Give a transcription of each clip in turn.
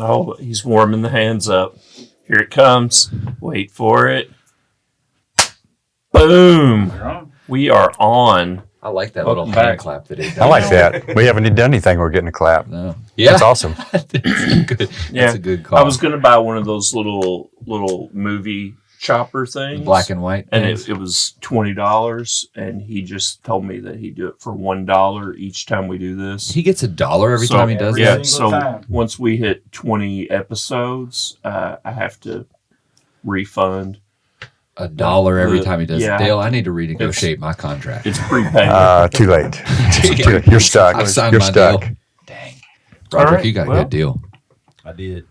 Oh, he's warming the hands up. Here it comes. Wait for it. Boom. We are on. I like that little hand clap that he does. I like that. We haven't done anything. We're getting a clap. No. Yeah. That's awesome. That's a good call. I was going to buy one of those little movie chopper things. Black and white. And it was $20. And he just told me that he'd do it for $1 each time we do this. He gets $1 every time he does that? that? So once we hit 20 episodes, I have to refund. $1 every time he does it. Dale, I need to renegotiate my contract. It's prepayment. Too late. You're stuck. I've signed You're my stuck. deal. Dang. Roderick, you got a good deal. I did.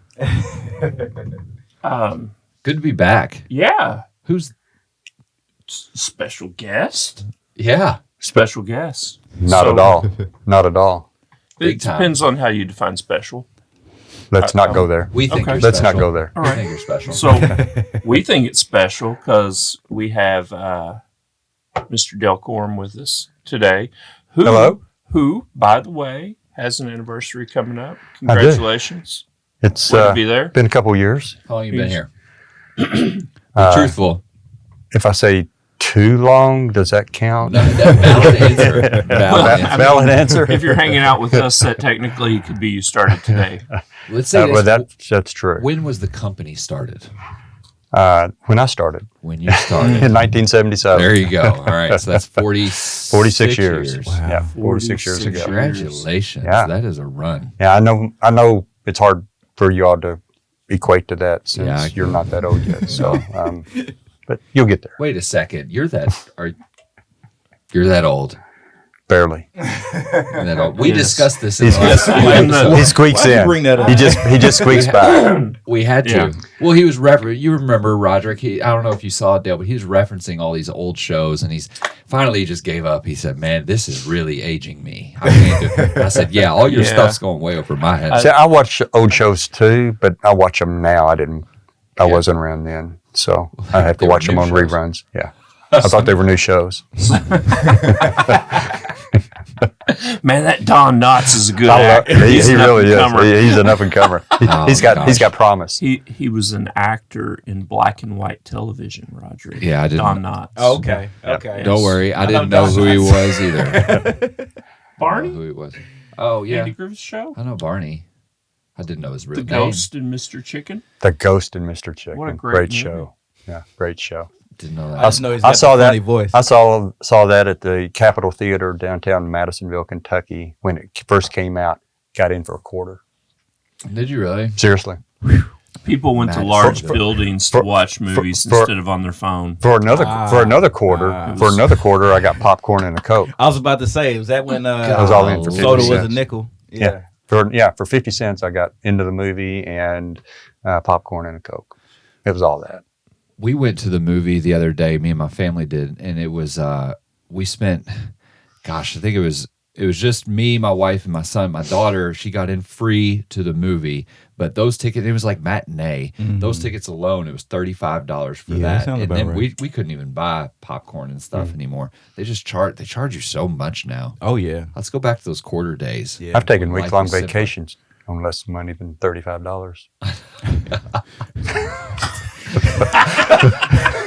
Good to be back. Yeah. Who's special guest? Yeah. Special guest. Not at all. Not at all. It depends on how you define special. Let's not go there. We think you're Let's special. not go there. All We right. think you're special. So we think it's special because we have Mr. Dale Corum with us today. Hello. Who, by the way, has an anniversary coming up. Congratulations. It's Way to be there. been a couple years. How long have you been here? Be truthful. If I say too long, does that count? No, valid answer. Valid answer. If you're hanging out with us, that technically it could be you started today. Let's say Well, this. that's true. When was the company started? When I started When you started. in 1977. There you go. All right. So that's 46 years. Wow. Yeah, 46 years ago. Congratulations. Yeah. That is a run. Yeah, I know it's hard for you all to equate to that since you're not that old yet. So, but you'll get there. Wait a second. You're that old. Barely. That old. We Yes. discussed this in the last episode. He squeaks Why'd you in. bring that up? He just squeaks by. We had to. Yeah. Well, he was you remember Roderick? I don't know if you saw it, Dale, but he was referencing all these old shows, and he just gave up. He said, "Man, this is really aging me." I said, "Yeah, all your stuff's going way over my head." See, I watch old shows too, but I watch them now. I wasn't around then, so I have to watch them on reruns. Yeah, I thought they were new shows. Man, that Don Knotts is a good He actor. He's an really up-and-comer. is. He's an up and comer. He's got promise. He was an actor in black and white television, Roger. Yeah, I didn't. Don Knotts. Oh, okay. Okay. Don't worry, I didn't know who he was either. I didn't Barney? know who he was. Oh yeah, Andy Griffith's show? I know Barney. I didn't know his real The name. Ghost and Mr. Chicken? The Ghost and Mr. Chicken. What a great movie. show. Yeah, great show. Didn't know I that. just know he's I got saw the that. funny voice. I saw that at the Capitol Theater downtown Madisonville, Kentucky, when it first came out. Got in for a quarter. Did you really? Seriously. People went to Madison. large buildings to watch movies instead of on their phone. For another quarter, I got popcorn and a Coke. I was about to say, was that when I was all in for 50 soda was a cents. nickel? Yeah. For 50 cents, I got into the movie and popcorn and a Coke. It was all that. We went to the movie the other day. Me and my family did, and it was we spent. Gosh, I think it was just me, my wife, and my son. My daughter, she got in free to the movie, but those tickets, it was like matinee. Mm-hmm. Those tickets alone, it was $35 for Yeah, that, sounds and about then right. we couldn't even buy popcorn and stuff anymore. They just charge you so much now. Oh yeah. Let's go back to those quarter days. Yeah. I've taken Life week-long was simpler. vacations on less money than $35.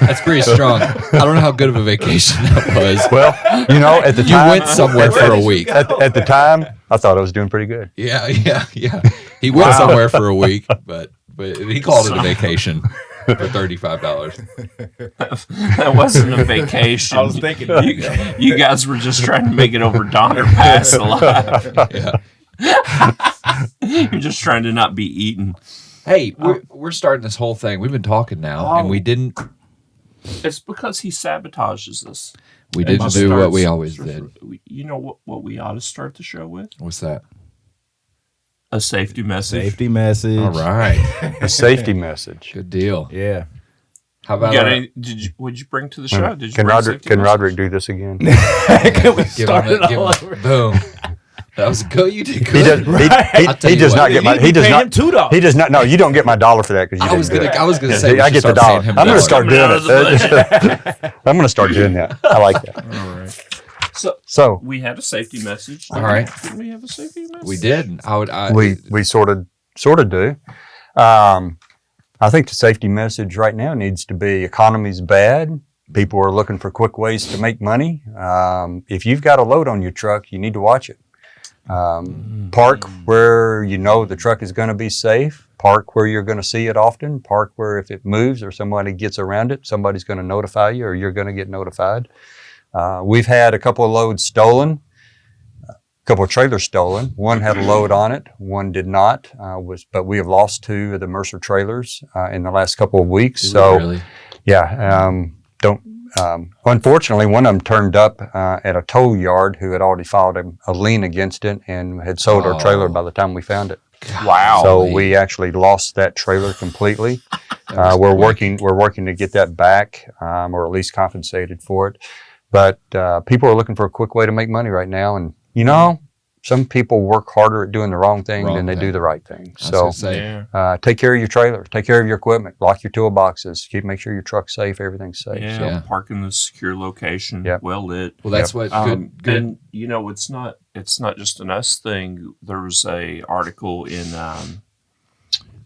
That's pretty strong. I don't know how good of a vacation that was. Well, at the You time, went somewhere for a week. At the time, I thought I was doing pretty good. Yeah. He went somewhere for a week, but he called it a vacation for $35. That wasn't a vacation. I was thinking. You guys were just trying to make it over Donner Pass alive. Yeah. You're just trying to not be eaten. Hey, we're starting this whole thing. We've been talking now, and we didn't It's because he sabotages us. do what we always did. You know what we ought to start the show with? What's that? A safety message. Safety message. All right, A safety message. good deal. Yeah. How You about got any, what'd you bring to the show? Did you Can bring a Roderick safety message? Roderick do this again? Can we give start him it all over? boom? That was good. You did He good. does. I'll tell He you does what. not get my. He does pay not. him $2. He does not. No, you don't get my dollar for that because you I was didn't do gonna. it. I was gonna say. I get the dollar. I'm going to start doing Coming out of the it. I'm going to start doing that. I like that. All right. So We had a safety message. All right. Didn't we have a safety message? We did. we sort of sort of do. I think the safety message right now needs to be economy's bad. People are looking for quick ways to make money. If you've got a load on your truck, you need to watch it. Park where you know the truck is going to be safe. Park where you're going to see it often. Park where if it moves or somebody gets around it, somebody's going to notify you or you're going to get notified. We've had a couple of loads stolen, a couple of trailers stolen. One had a load on it, one did not. But we have lost 2 of the Mercer trailers in the last couple of weeks. So, Really? yeah, unfortunately, one of them turned up at a tow yard who had already filed a lien against it and had sold our trailer by the time we found it. Wow. So we actually lost that trailer completely. We're working to get that back, or at least compensated for it. But people are looking for a quick way to make money right now, and some people work harder at doing the wrong thing than they do the right thing. So take care of your trailer, take care of your equipment, lock your toolboxes, make sure your truck's safe, everything's safe. Yeah, park in the secure location, well lit. Well, that's what good. And it's not just an us thing. There was a article in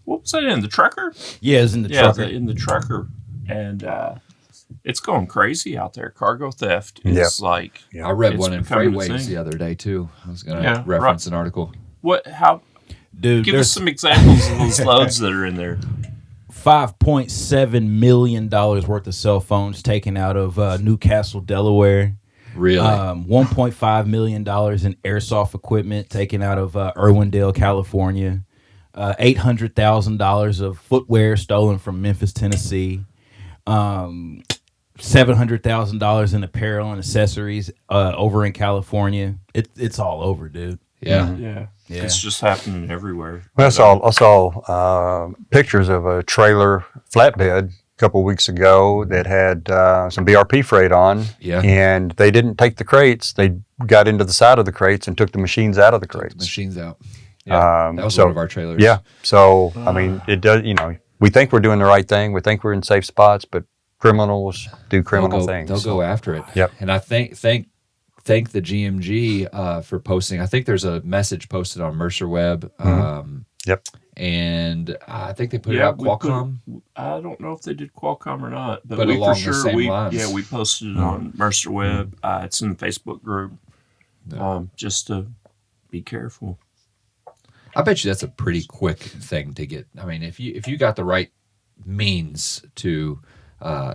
what was that in the Trucker? Yeah, it's in the Trucker. In the Trucker, and it's going crazy out there. Cargo theft is like. I read one in becoming a Freightways thing. the other day too. I was going to reference an article. How? Dude, Give us some examples of those loads that are in there. $5.7 million worth of cell phones taken out of Newcastle, Delaware. Really? $1.5 million in airsoft equipment taken out of Irwindale, California. $800,000 of footwear stolen from Memphis, Tennessee. $700,000 in apparel and accessories over in California. It's all over, dude. Yeah. It's just happening everywhere. Well, I saw pictures of a trailer flatbed a couple of weeks ago that had some BRP freight on, and they didn't take the crates. They got into the side of the crates and took the machines out of the crates. Machines out. Yeah, that was one of our trailers. Yeah. So, I mean, it does, we think we're doing the right thing. We think we're in safe spots, but criminals do criminal things. They'll go after it. Yep. And I thank the GMG for posting. I think there's a message posted on Mercer Web. Yep. And I think they put it out Qualcomm. I don't know if they did Qualcomm or not, but But we along for sure the same lines. we posted it on Mercer Web. It's in the Facebook group. Just to be careful. I bet you that's a pretty quick thing to get. I mean, if you got the right means to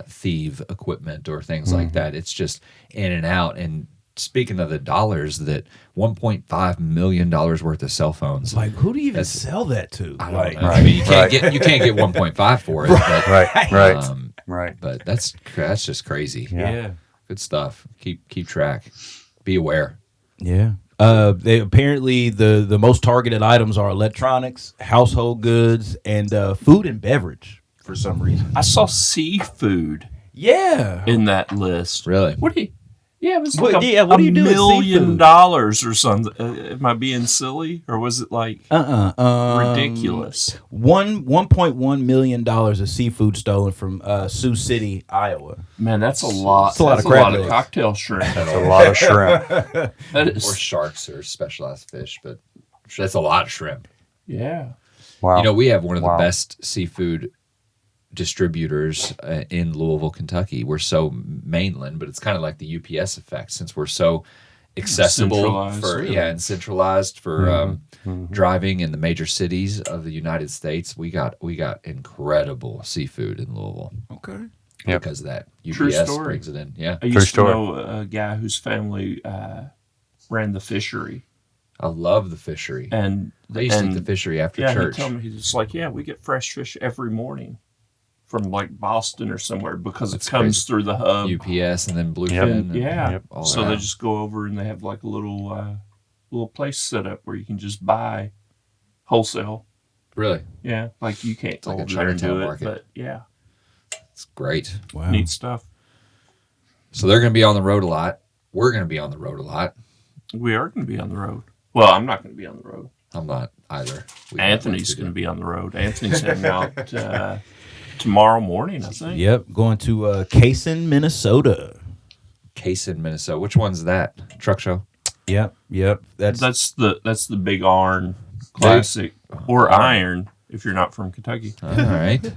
thieve equipment or things like that, it's just in and out. And speaking of the dollars, that $1.5 million worth of cell phones. Like, who do you even sell that to? I don't know. I mean, you can't get 1.5 for it. But, Right. But that's just crazy. Yeah. Good stuff. Keep track. Be aware. Yeah. They apparently the most targeted items are electronics, household goods, and food and beverage for some reason. I saw seafood in that list. Really? What do you? Yeah, it was What- like yeah, what do you do with $1 million seafood? or something. Am I being silly, or was it like ridiculous? $1.1 million of seafood stolen from Sioux City, Iowa. Man, that's a lot. That's a lot of That's crab legs. cocktail shrimp. That's a lot of shrimp. That Or is, sharks or specialized fish, but that's a lot of shrimp. yeah. Wow. We have one of the Wow. best seafood distributors in Louisville, Kentucky. We're so mainland, but it's kind of like the UPS effect since we're so accessible Centralized, centralized for driving in the major cities of the United States. We got incredible seafood in Louisville. Okay. Yep. Because of that. True UPS story. brings it in. Yeah. I used to story. know a guy whose family ran the fishery, I love the fishery. and They used to eat the fishery after church. he told me, he's like, we get fresh fish every morning from like Boston or somewhere because That's it comes crazy. through the hub. UPS and then Bluefin. Yep. and Yep. all So that. they just go over and they have like a little place set up where you can just buy wholesale. Really, Yeah, like you can't like go a over there and Chinatown do it, market. but yeah, it's great. Wow. neat stuff. So they're going to be on the road a lot. We're going to be on the road a lot. We are going to be on the road. Well, I'm not going to be on the road. I'm not either. Anthony's going to be on the road. Anthony's heading out tomorrow morning, I think. Yep. Going to Kaysen, Minnesota. Case in Minnesota. Which one's that? Truck show? Yep. That's the Big Arn Classic. or iron if you're not from Kentucky. All right.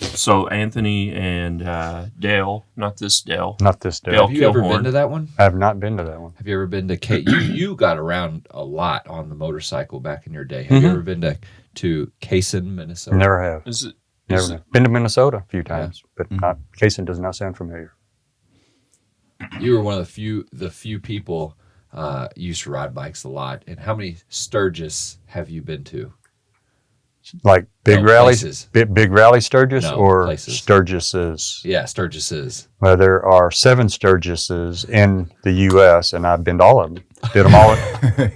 So Anthony and Dale, not this Dale. Not this day. Dale Have you ever Kilhorn. been to that one? I have not been to that one. Have you ever been to you got around a lot on the motorcycle back in your day. Have you ever been to Kaysen, Minnesota? Never have. Is it? Never is have. it Been to Minnesota a few times, but not, Kaysen does not sound familiar. You were one of the few people used to ride bikes a lot. And how many Sturgis have you been to? Like big No, rallies, places. big rally Sturgis No, or places. Sturgises? Yeah, Sturgises. Well, there are 7 Sturgises in the U.S., and I've been to all of them. Did them all.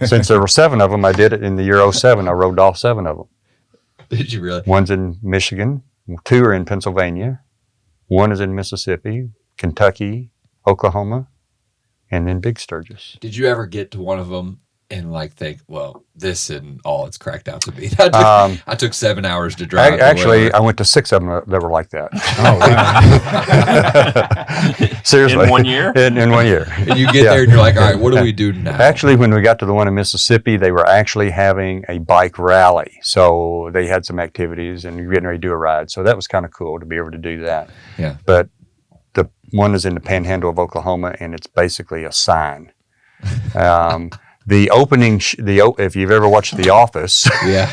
Since there were 7 of them, I did it in the year 07. I rode all 7 of them. Did you really? One's in Michigan, 2 are in Pennsylvania, 1 is in Mississippi, Kentucky, Oklahoma, and then Big Sturgis. Did you ever get to one of them and like think, well, this and all it's cracked out to be? I took 7 hours to drive. Actually, I went to 6 of them that were like that. Oh, wow. Seriously. In 1 year? In 1 year. and you get there and you're like, all right, what do we do now? Actually, when we got to the one in Mississippi, they were actually having a bike rally. So they had some activities and you're getting ready to do a ride. So that was kind of cool to be able to do that. Yeah. But the one is in the panhandle of Oklahoma, and it's basically a sign. The opening, if you've ever watched The Office, Yeah.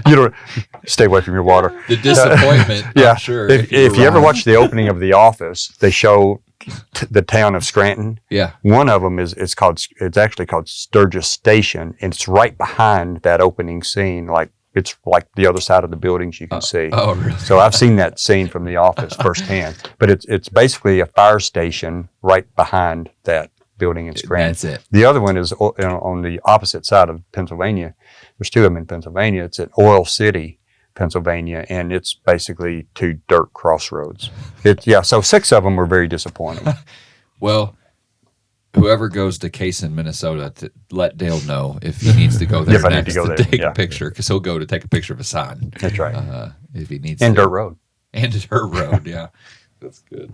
you don't stay away from your water. The disappointment, Yeah, I'm sure. if you ever watch the opening of The Office, they show the town of Scranton. Yeah. One of them it's actually called Sturgis Station, and it's right behind that opening scene. It's like the other side of the buildings you can see. Oh, really? So I've seen that scene from The Office firsthand. But it's basically a fire station right behind that building in Scranton. That's it. The other one is on the opposite side of Pennsylvania. There's 2 of them in Pennsylvania. It's at Oil City, Pennsylvania, and it's basically 2 dirt crossroads. So 6 of them were very disappointing. Well, whoever goes to Kaysen, Minnesota, to let Dale know if he needs to go there If I need next to go there, take yeah. a picture, because he'll go to take a picture of a sign That's right. if he needs And to. dirt road. And a dirt road, yeah. That's good.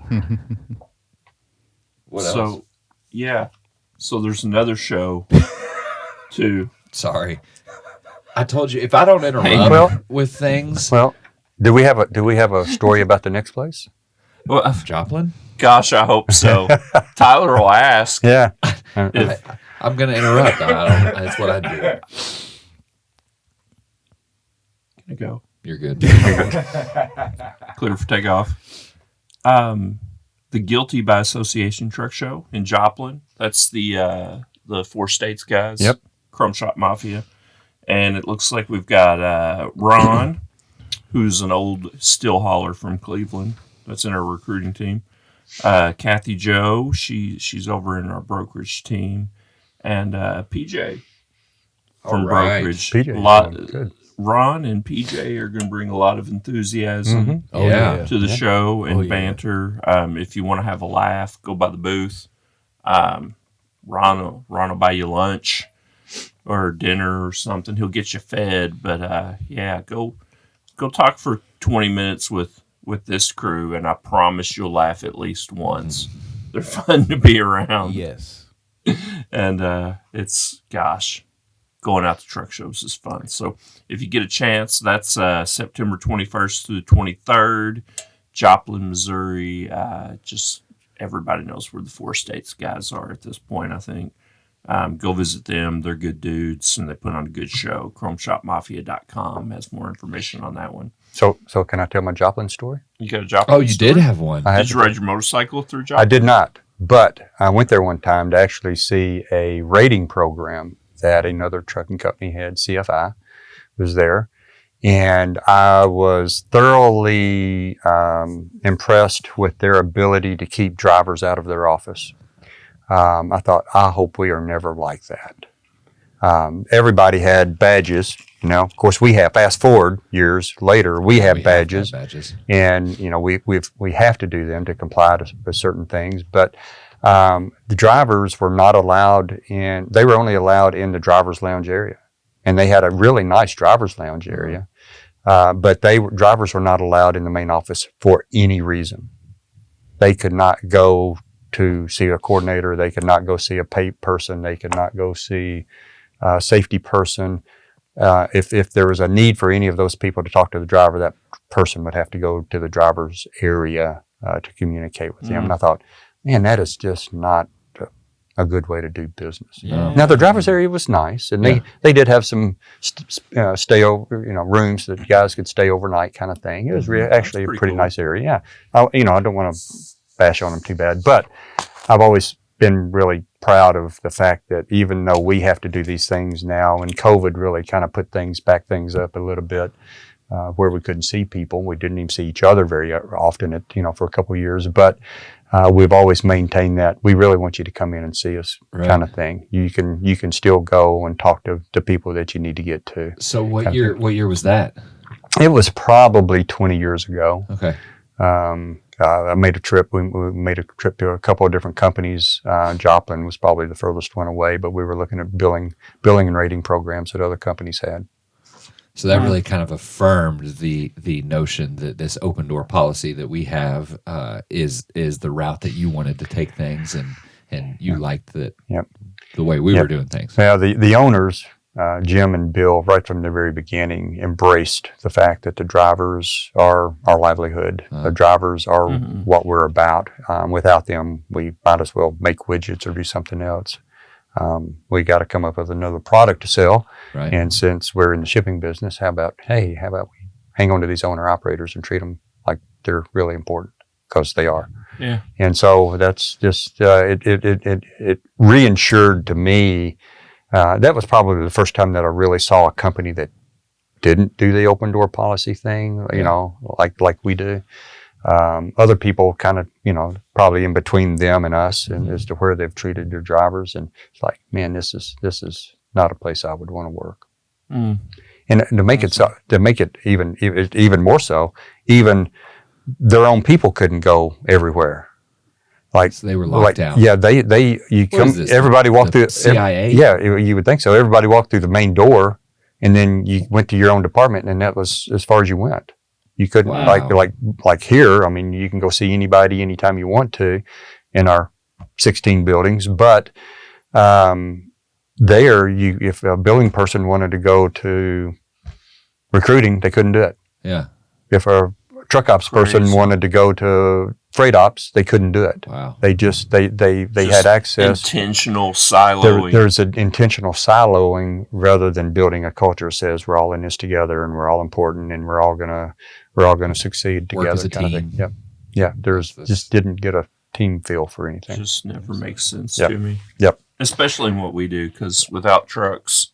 What else? So, yeah. So there's another show too. Sorry. I told you, if I don't interrupt Well- with things. Well, do we have a story about the next place? Well, Joplin? gosh, I hope so. Tyler will ask. Yeah. If, I'm going to interrupt. That's what I do. Can I go? You're good. Clear for takeoff. The Guilty by Association Truck Show in Joplin. That's the 4 states guys. Yep. Chrome Shop Mafia. And it looks like we've got Ron, who's an old steel hauler from Cleveland. That's in our recruiting team. Kathy Joe, she's over in our brokerage team. And PJ from All right. brokerage. PJ, good. Ron and PJ are going to bring a lot of enthusiasm Oh, yeah. to the show and Oh, yeah. banter. If you want to have a laugh, go by the booth. Ron will buy you lunch or dinner or something. He'll get you fed. But go talk for 20 minutes with this crew, and I promise you'll laugh at least once. They're fun to be around. Yes. And it's, gosh, going out to truck shows is fun. So if you get a chance, that's September 21st through the 23rd, Joplin, Missouri. Just everybody knows where the 4 states guys are at this point, I think. Go visit them. They're good dudes, and they put on a good show. ChromeShopMafia.com has more information on that one. So can I tell my Joplin story? You got a Joplin Oh, you story? did have one. I Did you ride your motorcycle through Joplin? I did not, but I went there one time to actually see a rating program that another trucking company had. CFI was there, and I was thoroughly impressed with their ability to keep drivers out of their office. I thought, I hope we are never like that. Everybody had badges. Of course, we have. Fast forward years later, we have badges. And we have to do them to comply to certain things. But the drivers were not allowed in. They were only allowed in the driver's lounge area, and they had a really nice driver's lounge area. But drivers were not allowed in the main office for any reason. They could not go to see a coordinator. They could not go see a pay person. They could not go see safety person. If there was a need for any of those people to talk to the driver, that person would have to go to the driver's area to communicate with them. And I thought, man, that is just not a good way to do business. Yeah. Now the driver's area was nice, and they did have some stay over, rooms that guys could stay overnight, kind of thing. It was actually a pretty cool. nice area. Yeah, I don't want to bash on them too bad, but I've always been really proud of the fact that even though we have to do these things now, and COVID really kind of backed things up a little bit, where we couldn't see people, we didn't even see each other very often for a couple of years, but we've always maintained that we really want you to come in and see us, kind of thing. You can still go and talk to people that you need to get to. So what year was that? It was probably 20 years ago. Okay. I made a trip. We made a trip to a couple of different companies. Joplin was probably the furthest one away, but we were looking at billing and rating programs that other companies had. So that really kind of affirmed the notion that this open door policy that we have is the route that you wanted to take things, and you liked the way we were doing things. Now the owners, Jim and Bill, right from the very beginning, embraced the fact that the drivers are our livelihood. The drivers are what we're about. Without them, we might as well make widgets or do something else. We got to come up with another product to sell. Right. And since we're in the shipping business, how about we hang on to these owner operators and treat them like they're really important, because they are. Yeah. And so that's just, it reinsured to me. That was probably the first time that I really saw a company that didn't do the open door policy thing, like we do. Other people kind of, probably in between them and us, and as to where they've treated their drivers. And it's like, man, this is not a place I would want to work. And to make it even more so, even their own people couldn't go everywhere. Like, so they were locked down. Yeah, everybody walked through CIA. You would think so. Everybody walked through the main door, and then you went to your own department, and that was as far as you went. You couldn't like here. I mean, you can go see anybody anytime you want to in our 16 buildings, but if a billing person wanted to go to recruiting, they couldn't do it. Yeah. If a truck ops person wanted to go to freight ops, they couldn't do it. Wow. They had access. Intentional siloing. There's an intentional siloing rather than building a culture that says we're all in this together and we're all important and we're all gonna succeed together. Work as a kind team. Of thing. Yep. Yeah. Just didn't get a team feel for anything. Just never makes sense to me. Yep. Especially in what we do, because without trucks,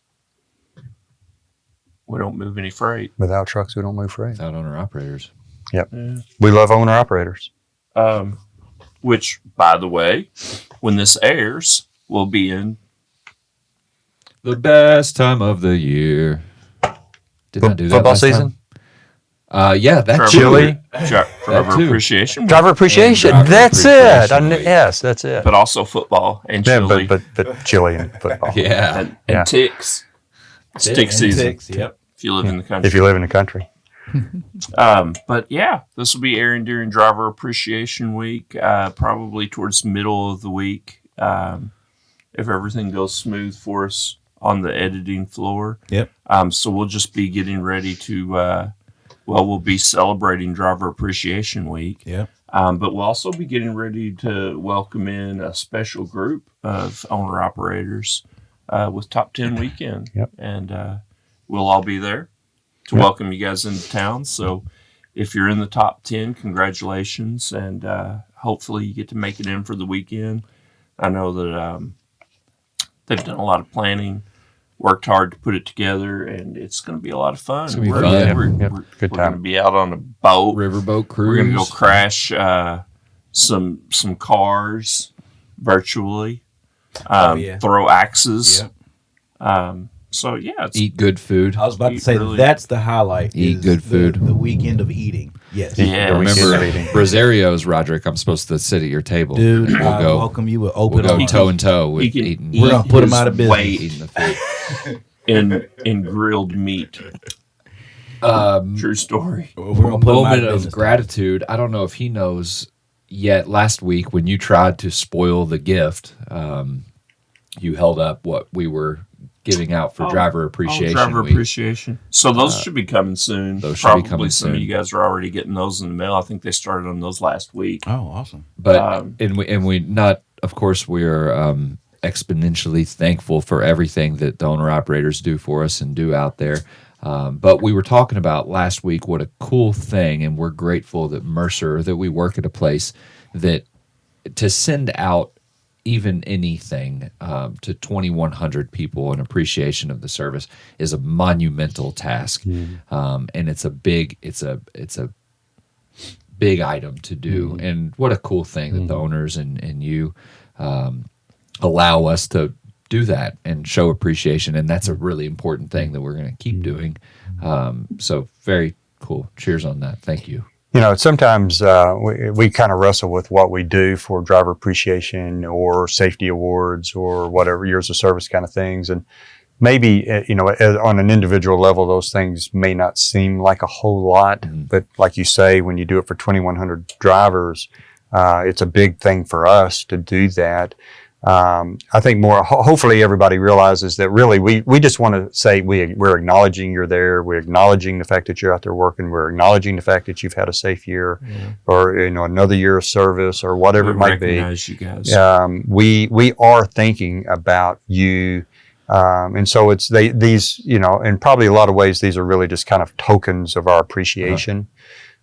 we don't move any freight. Without trucks, we don't move freight. Without owner operators. Yep. Yeah. We love owner operators. Which, by the way, when this airs, will be in The best time of the year. Didn't I do that football last season? time? Yeah, that Driver- chili. Driver too. appreciation, Driver appreciation. Driver That's appreciation it. week. Yes, that's it. but also football and Yeah, chili but chili and football. Yeah. and Yeah. ticks. It's tick season. Ticks, yep. If you live in the country. If you live in the country. But yeah, this will be airing during Driver Appreciation Week, probably towards the middle of the week, if everything goes smooth for us on the editing floor. Yep. So we'll just be getting ready to, we'll be celebrating Driver Appreciation Week. Yep. But we'll also be getting ready to welcome in a special group of owner operators with Top 10 Weekend. Yep. And we'll all be there to welcome you guys into town. So if you're in the top 10, congratulations. And hopefully you get to make it in for the weekend. I know that they've done a lot of planning, worked hard to put it together, and it's going to be a lot of fun. It's gonna be fun. We're Good going time. to be out on a boat. Riverboat cruise. We're going to go crash some cars virtually, yeah. throw axes. Yep. So yeah, it's Eat good food. I was about to Eat say really- that's the highlight. Eat is good food. The weekend of eating. Yes. Yeah. The weekend Remember of eating. Rosario's, Roderick. I'm supposed to sit at your table. Dude, we'll I go. welcome you with We'll open go arms. toe and toe with he can eating. eat We're gonna put him his out of business. weight Eating the food. in grilled meat. True story. We're gonna put him out Moment of business. gratitude. I don't know if he knows yet. Last week, when you tried to spoil the gift, you held up what we were giving out for driver appreciation. Driver appreciation. So those should be coming soon. Those should Probably be coming some soon. of you guys are already getting those in the mail. I think they started on those last week. Oh, awesome. But and we not, of course, we're exponentially thankful for everything that the owner operators do for us and do out there. But we were talking about last week what a cool thing, and we're grateful that Mercer, that we work at a place that to send out even anything to 2,100 people in appreciation of the service is a monumental task, and it's a big item to do. And what a cool thing that the owners and you allow us to do that and show appreciation, and that's a really important thing that we're going to keep doing. So very cool. Cheers on that. Thank you. You know, sometimes we kind of wrestle with what we do for driver appreciation or safety awards or whatever, years of service kind of things. And maybe, on an individual level, those things may not seem like a whole lot. But like you say, when you do it for 2,100 drivers, it's a big thing for us to do that. I think hopefully everybody realizes that really we just want to say we're acknowledging you're there. We're acknowledging the fact that you're out there working. We're acknowledging the fact that you've had a safe year or, another year of service or whatever it might be. Recognize you guys. We are thinking about you. And so it's these, in probably a lot of ways, these are really just kind of tokens of our appreciation.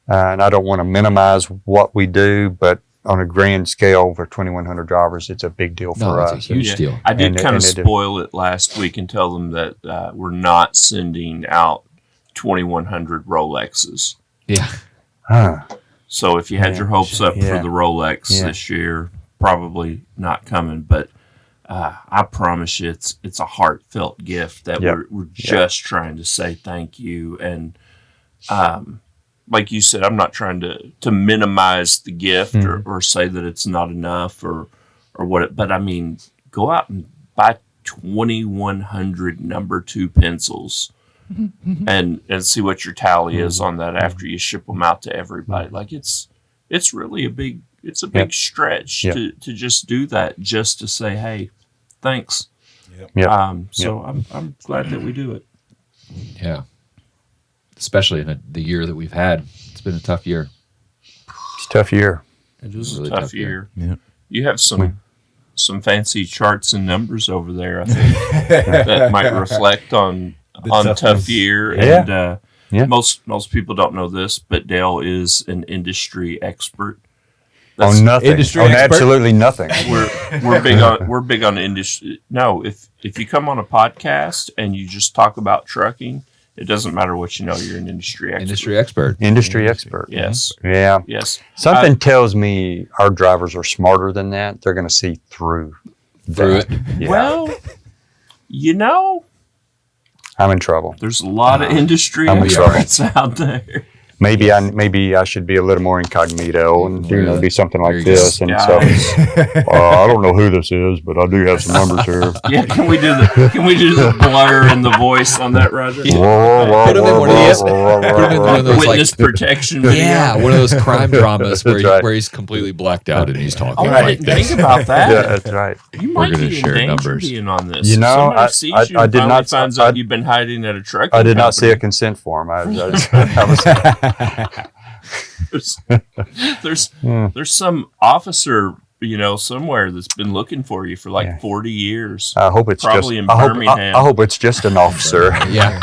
And I don't want to minimize what we do, but on a grand scale for 2,100 drivers, it's a big deal for us. It's a huge deal. I did kind of spoil it last week and tell them that we're not sending out 2,100 Rolexes. Yeah. So if you had your hopes up for the Rolex this year, probably not coming. But I promise you, it's a heartfelt gift that we're just trying to say thank you. And like you said, I'm not trying to minimize the gift or say that it's not enough or what. But I mean, go out and buy 2,100 number 2 pencils and see what your tally is on that after you ship them out to everybody. Like it's really a big stretch to just do that, just to say, hey, thanks. So I'm glad that we do it. Yeah. Especially in the year that we've had. It's been a tough year. It's a tough year. It was Really a tough tough year. Yeah. You have some fancy charts and numbers over there, I think, that might reflect on tough year. Yeah. And most people don't know this, but Dale is an industry expert. On nothing. Industry on expert? absolutely nothing. We're big on industry. No, if you come on a podcast and you just talk about trucking, it doesn't matter what you know. You're an industry expert. Industry expert. Yes. Yeah. Yes. Something tells me our drivers are smarter than that. They're going to see through Through that. it. Yeah. Well, I'm in trouble. There's a lot of industry I'm in trouble. experts out there. Maybe I should be a little more incognito and do something like this. And so I don't know who this is, but I do have some numbers here. Yeah, can we do the blur and the voice on that, Roger? Put him in one of those Witness protection video. Yeah, one of those crime dramas where, That's right. where he's completely blacked out and he's talking Oh, I like didn't this. think about that. Yeah, that's right. You might gonna be in share danger numbers. being on this. You know, Somebody sees you I and did finally not- finds out you've been hiding at a trucking I did not see a company. consent form. I was There's some officer, somewhere that's been looking for you for like 40 years. I hope it's Probably just. in I hope, Birmingham. I hope it's just an officer. Yeah,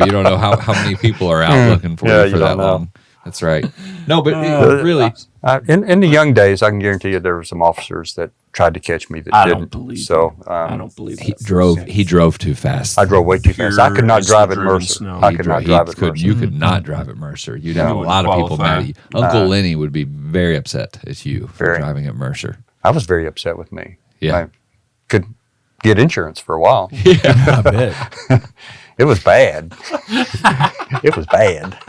you don't know how many people are out looking for Yeah, you for you that don't know. long. That's right. No, but really, In the young days, I can guarantee you there were some officers that tried to catch me that I didn't. don't believe So I don't believe he that. drove too fast. I drove way too fast. I could not Pure drive at driven Mercer. snow. I could not drive at Mercer. You could not drive at Mercer. You'd have a wouldn't lot of people qualify. mad at you. Uncle Lenny would be very upset at you for Very. driving at Mercer. I was very upset with me. Yeah. I could get insurance for a while. I bet. It was bad. It was bad.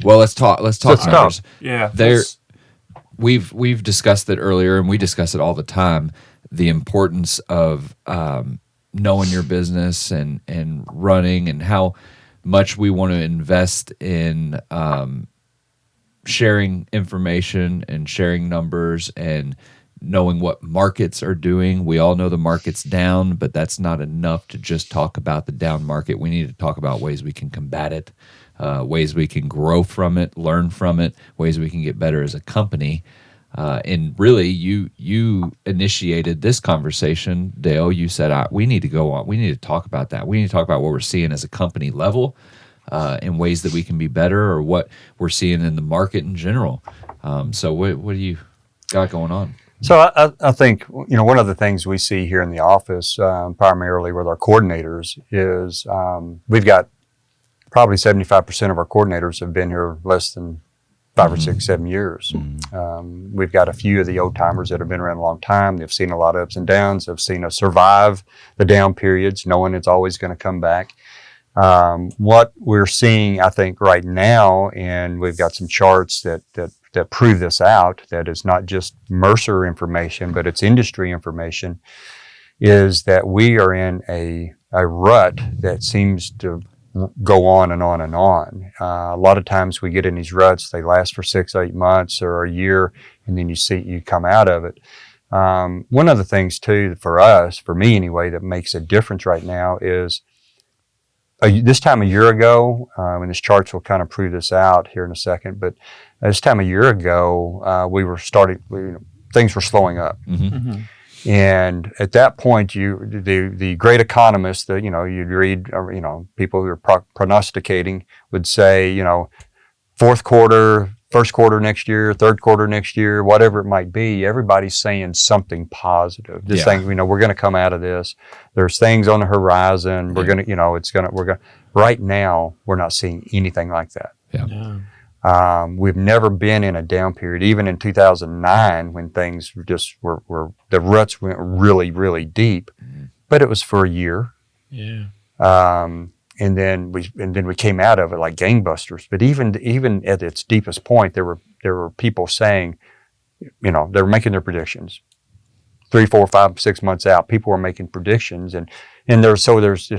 Well, let's talk numbers. Yeah. We've discussed it earlier, and we discuss it all the time. The importance of knowing your business and running, and how much we want to invest in sharing information and sharing numbers and knowing what markets are doing. We all know the market's down, but that's not enough to just talk about the down market. We need to talk about ways we can combat it, ways we can grow from it, learn from it, ways we can get better as a company. And really, you initiated this conversation, Dale. You said, we need to go on. We need to talk about that. We need to talk about what we're seeing as a company level in ways that we can be better, or what we're seeing in the market in general. So what do you got going on? So I think, one of the things we see here in the office, primarily with our coordinators, is we've got probably 75% of our coordinators have been here less than 5 or 6, 7 years. We've got a few of the old timers that have been around a long time. They've seen a lot of ups and downs. They've seen us survive the down periods, knowing it's always going to come back. What we're seeing, I think, right now, and we've got some charts that prove this out, that is not just Mercer information, but it's industry information, is that we are in a rut that seems to go on and on and on. A lot of times we get in these ruts, they last for 6, 8 months or a year, and then you come out of it. One of the things too, for us, for me anyway, that makes a difference right now is this time a year ago, and this charts will kind of prove this out here in a second, but this time a year ago, things were slowing up. And at that point, the great economists that, you'd read, people who are prognosticating would say, fourth quarter, first quarter next year, third quarter next year, whatever it might be, everybody's saying something positive. Just saying, we're going to come out of this. There's things on the horizon. We're going to, right now, we're not seeing anything like that. We've never been in a down period, even in 2009 when things were the ruts went really, really deep, but it was for a year. And then we came out of it like gangbusters. But even at its deepest point, there were people saying, they were making their predictions. 3, 4, 5, 6 months out, people were making predictions, and there's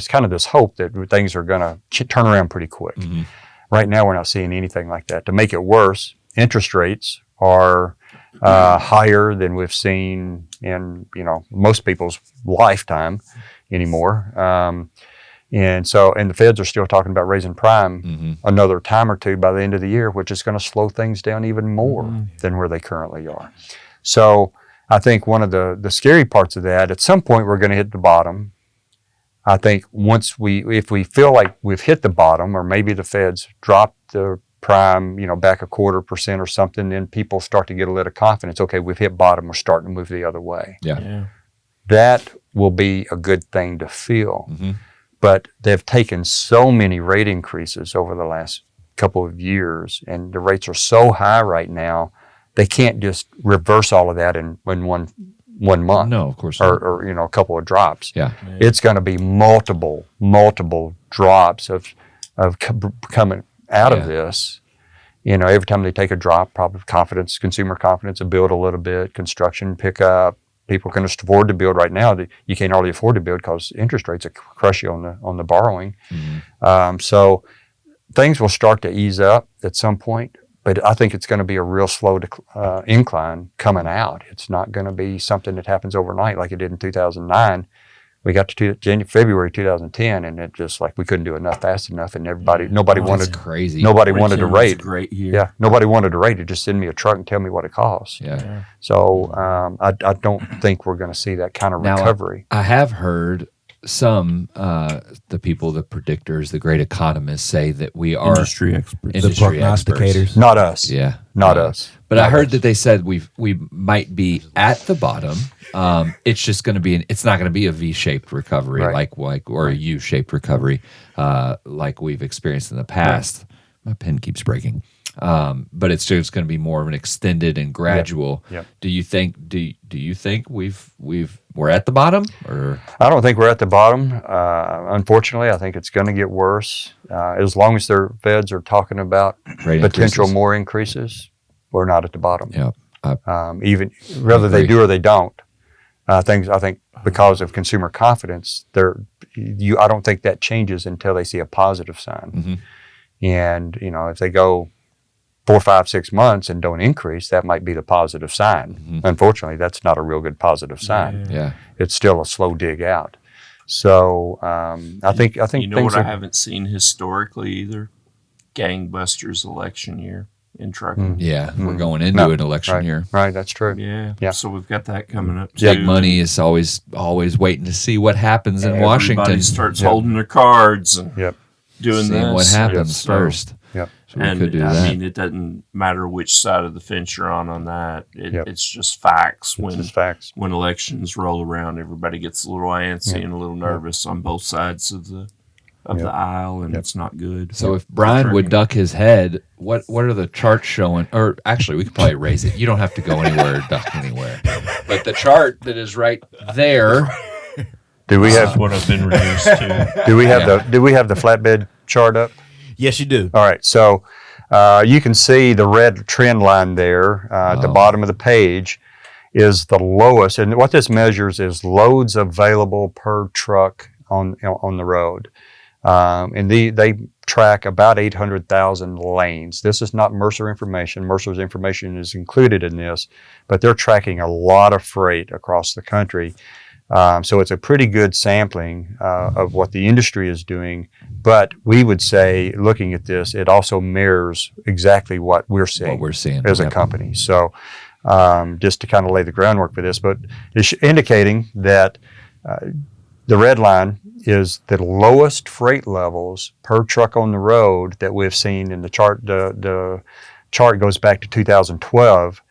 kind of this hope that things are going to turn around pretty quick. Right now, we're not seeing anything like that. To make it worse, interest rates are higher than we've seen in most people's lifetime anymore. And the feds are still talking about raising prime another time or two by the end of the year, which is going to slow things down even more than where they currently are. So I think one of the scary parts of that, at some point we're going to hit the bottom. I think if we feel like we've hit the bottom, or maybe the feds drop the prime, back 0.25% or something, then people start to get a little confidence. Okay, we've hit bottom. We're starting to move the other way. That will be a good thing to feel. But they've taken so many rate increases over the last couple of years, and the rates are so high right now, they can't just reverse all of that in one month. No, of course not. Or a couple of drops. It's going to be multiple drops of coming out of this. Every time they take a drop, probably consumer confidence will build a little bit, construction pick up. People can afford to build right now. You can't hardly afford to build because interest rates will crush you on the borrowing. So things will start to ease up at some point. But I think it's going to be a real slow incline coming out. It's not going to be something that happens overnight like it did in 2009. We got to February 2010, and it just like we couldn't do enough fast enough, and nobody wanted crazy. Nobody wanted to rate. Great year. Nobody wanted to rate it. Just send me a truck and tell me what it costs. So I don't think we're going to see that kind of recovery. I have heard some the predictors, the great economists say that we are industry experts, the prognosticators. Not us. Not us. But I heard that they said we might be at the bottom. It's just going to be it's not going to be a V-shaped recovery or a U-shaped recovery like we've experienced in the past. My pen keeps breaking. But it's just going to be more of an extended and gradual. Do you think we're at the bottom? Or I don't think we're at the bottom. Unfortunately, I think it's going to get worse. As long as the feds are talking about potential more increases, we're not at the bottom. Even whether they do or they don't. I think because of consumer confidence, I don't think that changes until they see a positive sign. And if they go 4, 5, 6 months and don't increase, that might be the positive sign. Mm-hmm. Unfortunately, that's not a real good positive sign. Yeah. It's still a slow dig out. So I think You know things what I are. haven't seen historically either? Gangbusters election year in trucking. Yeah. We're going into No, an election right, year. right. That's true. Yeah. Yeah. So we've got that coming up too. Big money is always waiting to see what happens in Washington. Everybody starts holding their cards and Yep. doing Seeing this. what happens So- first. Yep. So we and could do I that. mean, it doesn't matter which side of the fence you're on that. Yep. It's just facts. It's just facts. When elections roll around, everybody gets a little antsy and a little nervous on both sides of the aisle, and it's not good. So if Brian would duck his head, what are the charts showing? Or actually, we could probably raise it. You don't have to go anywhere or duck anywhere. But the chart that is right there. Do we That's have what I've been reduced to. do we have the flatbed chart up? Yes, you do. All right, so you can see the red trend line there at the bottom of the page is the lowest, and what this measures is loads available per truck on the road, and they track about 800,000 lanes. This is not Mercer information. Mercer's information is included in this, but they're tracking a lot of freight across the country. So it's a pretty good sampling of what the industry is doing. But we would say, looking at this, it also mirrors exactly what we're seeing, as a company. So just to kind of lay the groundwork for this, but it's indicating that the red line is the lowest freight levels per truck on the road that we've seen in the chart. The chart goes back to 2012.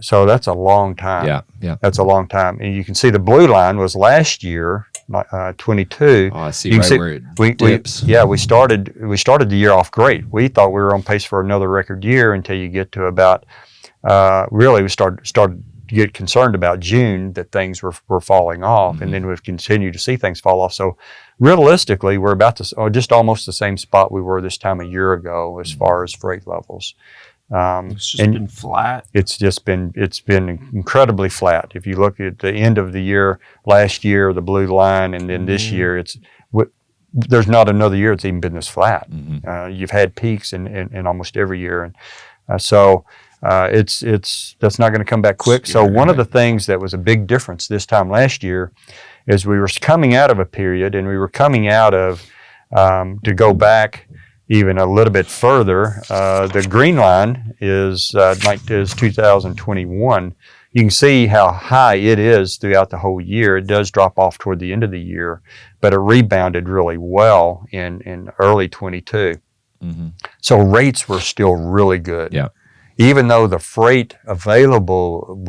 So that's a long time. Yeah. That's a long time. And you can see the blue line was last year, 22. Oh, I see You can see where it we dips. we started the year off great. We thought we were on pace for another record year until you get to about really we started to get concerned about June that things were falling off, and then we've continued to see things fall off. So realistically, we're about to just almost the same spot we were this time a year ago as far as freight levels. It's just been flat. It's been incredibly flat. If you look at the end of the year, last year, the blue line, and then this year, there's not another year it's even been this flat. You've had peaks in almost every year, and so that's not going to come back quick. So one of the things that was a big difference this time last year is we were coming out of a period, and we were coming out of to go back even a little bit further. The green line is 2021. You can see how high it is throughout the whole year. It does drop off toward the end of the year, but it rebounded really well in early 22. So rates were still really good. Yeah. Even though the freight available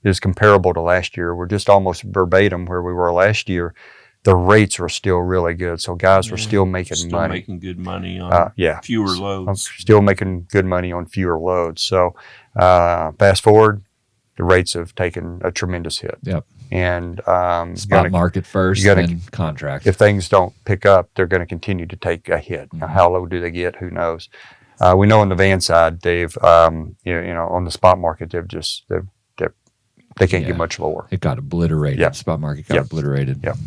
is comparable to last year, we're just almost verbatim where we were last year. The rates were still really good, so guys were still making money. Making good money on fewer loads. Still making good money on fewer loads. So fast forward, the rates have taken a tremendous hit. Yep. And spot market first, then contract. If things don't pick up, they're going to continue to take a hit. Now, how low do they get? Who knows? We know on the van side, they've on the spot market, they can't get much lower. It got obliterated. Yep. Spot market got obliterated. Yep.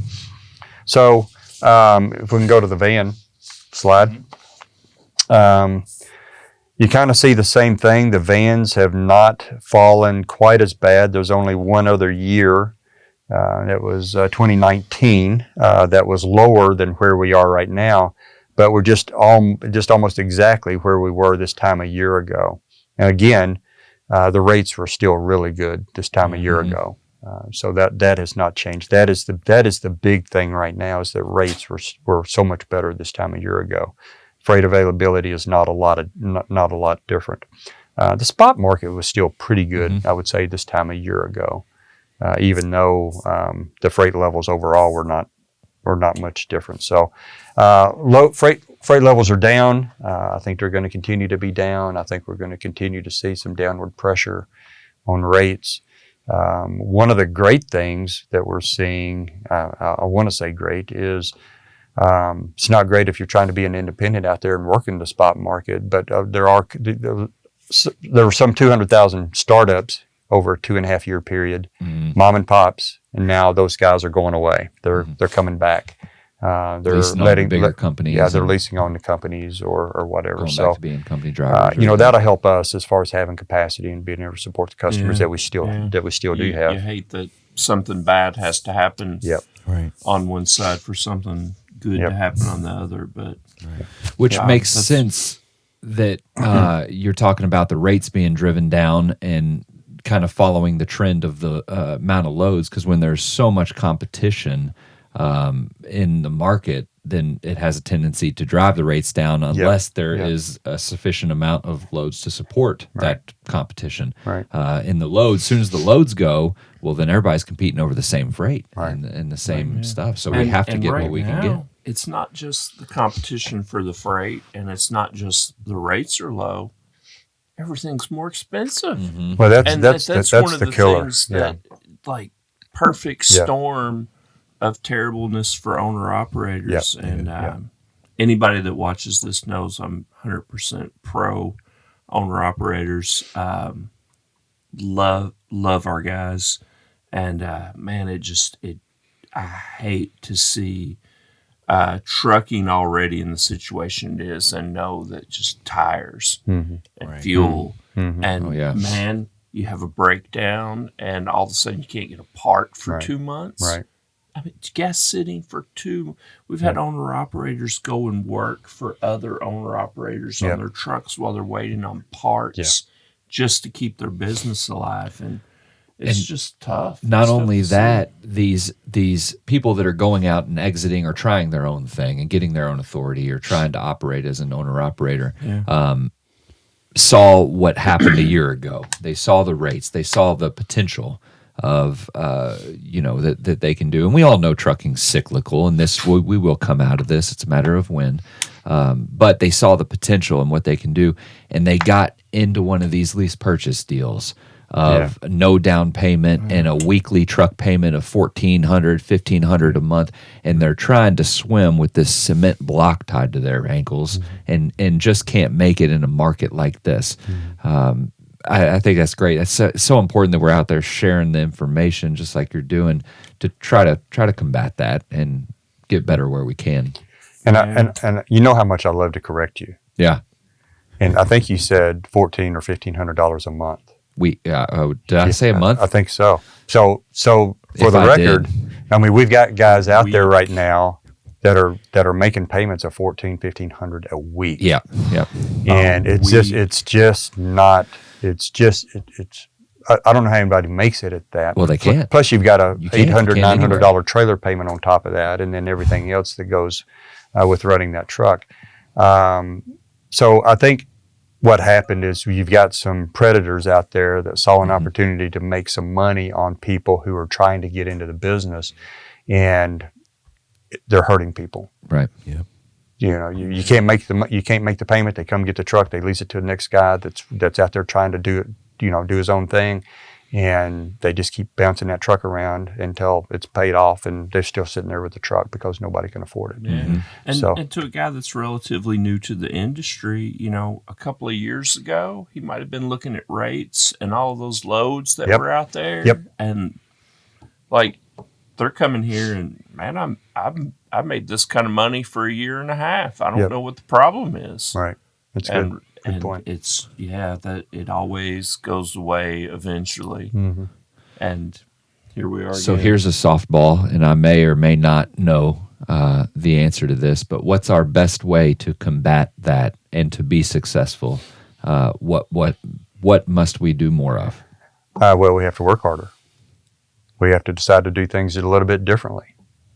So if we can go to the van slide, you kind of see the same thing. The vans have not fallen quite as bad. There's only one other year, that was 2019, that was lower than where we are right now, but we're just almost exactly where we were this time a year ago. And again, the rates were still really good this time a year ago. So that has not changed. That is the big thing right now, is that rates were so much better this time a year ago. Freight availability is not a lot different. The spot market was still pretty good, I would say, this time a year ago, even though the freight levels overall were not much different. So low freight levels are down. I think they're going to continue to be down. I think we're going to continue to see some downward pressure on rates. One of the great things that we're seeing, I want to say great, is it's not great if you're trying to be an independent out there and work in the spot market, but there were some 200,000 startups over a 2.5 year period, mom and pops, and now those guys are going away. They're coming back. They're Leasing on letting the bigger companies. Yeah, they're and leasing on the companies or whatever. going So back to being company drivers. you know, that'll help us as far as having capacity and being able to support the customers Yeah, that we still yeah. do You have. hate that something bad has to happen Yep. Right. on one side for something good Yep. to happen on the other. But Which yeah, makes that's- sense that you're talking about the rates being driven down and kind of following the trend of the amount of loads, because when there's so much competition in the market, then it has a tendency to drive the rates down unless there is a sufficient amount of loads to support that competition. Right. In the loads, as soon as the loads go, well, then everybody's competing over the same freight Right. and the same stuff. So we And- have to and get right what we now, can get. It's not just the competition for the freight, and it's not just the rates are low. Everything's more expensive. Well, that's And that's one of the the killer. things Yeah. that, like, perfect Yeah. storm of terribleness for owner operators. Yep. And Yeah. anybody that watches this knows I'm 100% pro owner operators. Love our guys, and man, I hate to see trucking already in the situation it is, and know that just tires and fuel and Oh, yeah. man, you have a breakdown, and all of a sudden you can't get a part for Right. 2 months. Right. I mean, gas sitting for we've had owner operators go and work for other owner operators Yep. on their trucks while they're waiting on parts just to keep their business alive. And it's just tough. Not It's tough only to see. that, these people that are going out and exiting or trying their own thing and getting their own authority or trying to operate as an owner operator saw what happened a year ago. They saw the rates. They saw the potential of that they can do. And we all know trucking's cyclical, and we will come out of this. It's a matter of when. But they saw the potential and what they can do, and they got into one of these lease purchase deals of no down payment and a weekly truck payment of $1,400, $1,500 a month, and they're trying to swim with this cement block tied to their ankles and just can't make it in a market like this. I think that's great. That's so important that we're out there sharing the information, just like you're doing, to try to combat that and get better where we can. And and you know how much I love to correct you. Yeah, And I think you said $1,400 or $1,500 a month. did I say a month? I think so. So for If the I record, did. I mean, we've got guys out there right now that are making payments of $1,400-$1,500 a week. Yeah. And it's just not. I don't know how anybody makes it at that. Well, they can't. Plus, you've got a You can't. You $800, can't anywhere. $900 trailer payment on top of that, and then everything else that goes with running that truck. So I think what happened is you've got some predators out there that saw an opportunity to make some money on people who are trying to get into the business, and they're hurting people. Right. Yeah. You know, you can't make the payment. They come get the truck. They lease it to the next guy that's out there trying to do it. You know, do his own thing, and they just keep bouncing that truck around until it's paid off, and they're still sitting there with the truck because nobody can afford it. Yeah. And, So- and to a guy that's relatively new to the industry, you know, a couple of years ago, he might have been looking at rates and all of those loads that Yep. were out there. Yep. And like, they're coming here and man, I made this kind of money for a year and a half. I don't Yep. know what the problem is. Right. That's And, good. Good and point. it's that it always goes away eventually. Mm-hmm. And here we are. So again. here's a softball, and I may or may not know the answer to this, but what's our best way to combat that and to be successful? What must we do more of? Well, we have to work harder. We have to decide to do things a little bit differently.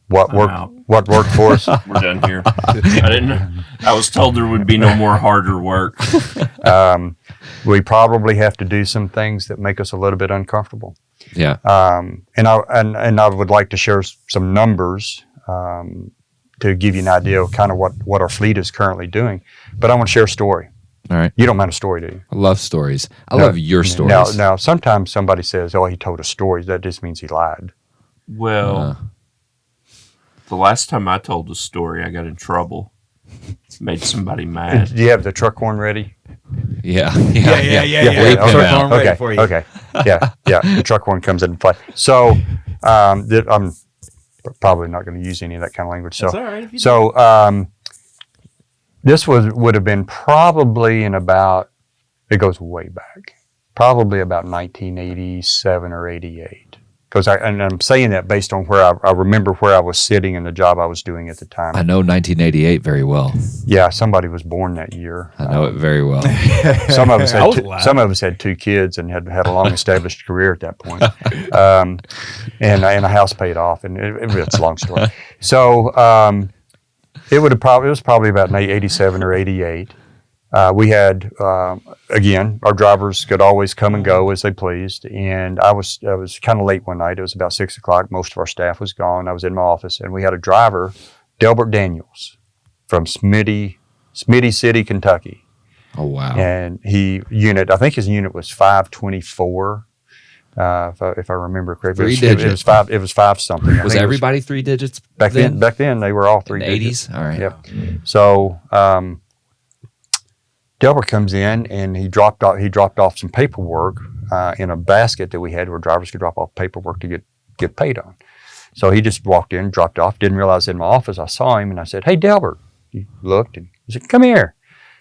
What out. worked for us? We're done here. I didn't know. I was told there would be no more harder work. We probably have to do some things that make us a little bit uncomfortable. Yeah. And I would like to share some numbers to give you an idea of kind of what our fleet is currently doing. But I want to share a story. All right. You don't mind a story, do you? I love stories. I love your stories. Now, sometimes somebody says, "Oh, he told a story." That just means he lied. Well, the last time I told a story, I got in trouble. Made somebody mad. Do you have the truck horn ready? Yeah. Yeah. Bleep him Truck out. horn ready Okay. for you. Okay. Yeah. The truck horn comes into play. So, probably not going to use any of that kind of language. That's all right. If you So this would have been probably in about, it goes way back, probably about 1987 or 88. Because I'm saying that based on where I remember where I was sitting and the job I was doing at the time. I know 1988 very well. Yeah, somebody was born that year. I know it very well. Some of us I had was two, alive. some of us had 2 kids and had a long established career at that point, and a house paid off, and it's a long story. So it was probably about 87 or 88. We had again, our drivers could always come and go as they pleased, and I was kind of late one night. It was about 6 o'clock. Most of our staff was gone. I was in my office, and we had a driver, Delbert Daniels, from Smitty City, Kentucky. Oh, wow. And I think his unit was 524, if I remember correctly. It was five something. Was everybody 3 digits back then? Back then, they were all 3 in the digits. 80s? All right. Yep. So Delbert comes in and he dropped off some paperwork in a basket that we had where drivers could drop off paperwork to get paid on. So he just walked in, dropped off, didn't realize in my office. I saw him and I said, "Hey, Delbert." He looked and he said, "Come here."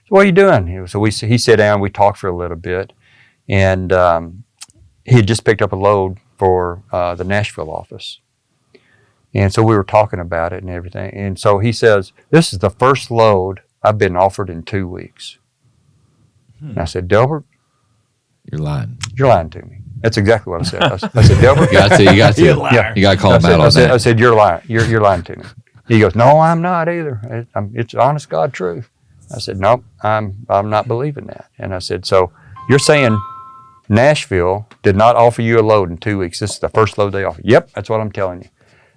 So, "What are you doing?" So he sat down, we talked for a little bit, and he had just picked up a load for the Nashville office. And so we were talking about it and everything. And so he says, "This is the first load I've been offered in 2 weeks." And I said, "Delbert, You're lying. you're lying to me." That's exactly what I said. I said, "Delbert, You got to. You're a liar. You got to call him out on I that. said, "You're lying. You're lying to me." He goes, "No, I'm not either. It's honest God truth." I said, "Nope, I'm not believing that." And I said, "So you're saying Nashville did not offer you a load in 2 weeks? This is the first load they offered?" "Yep, that's what I'm telling you."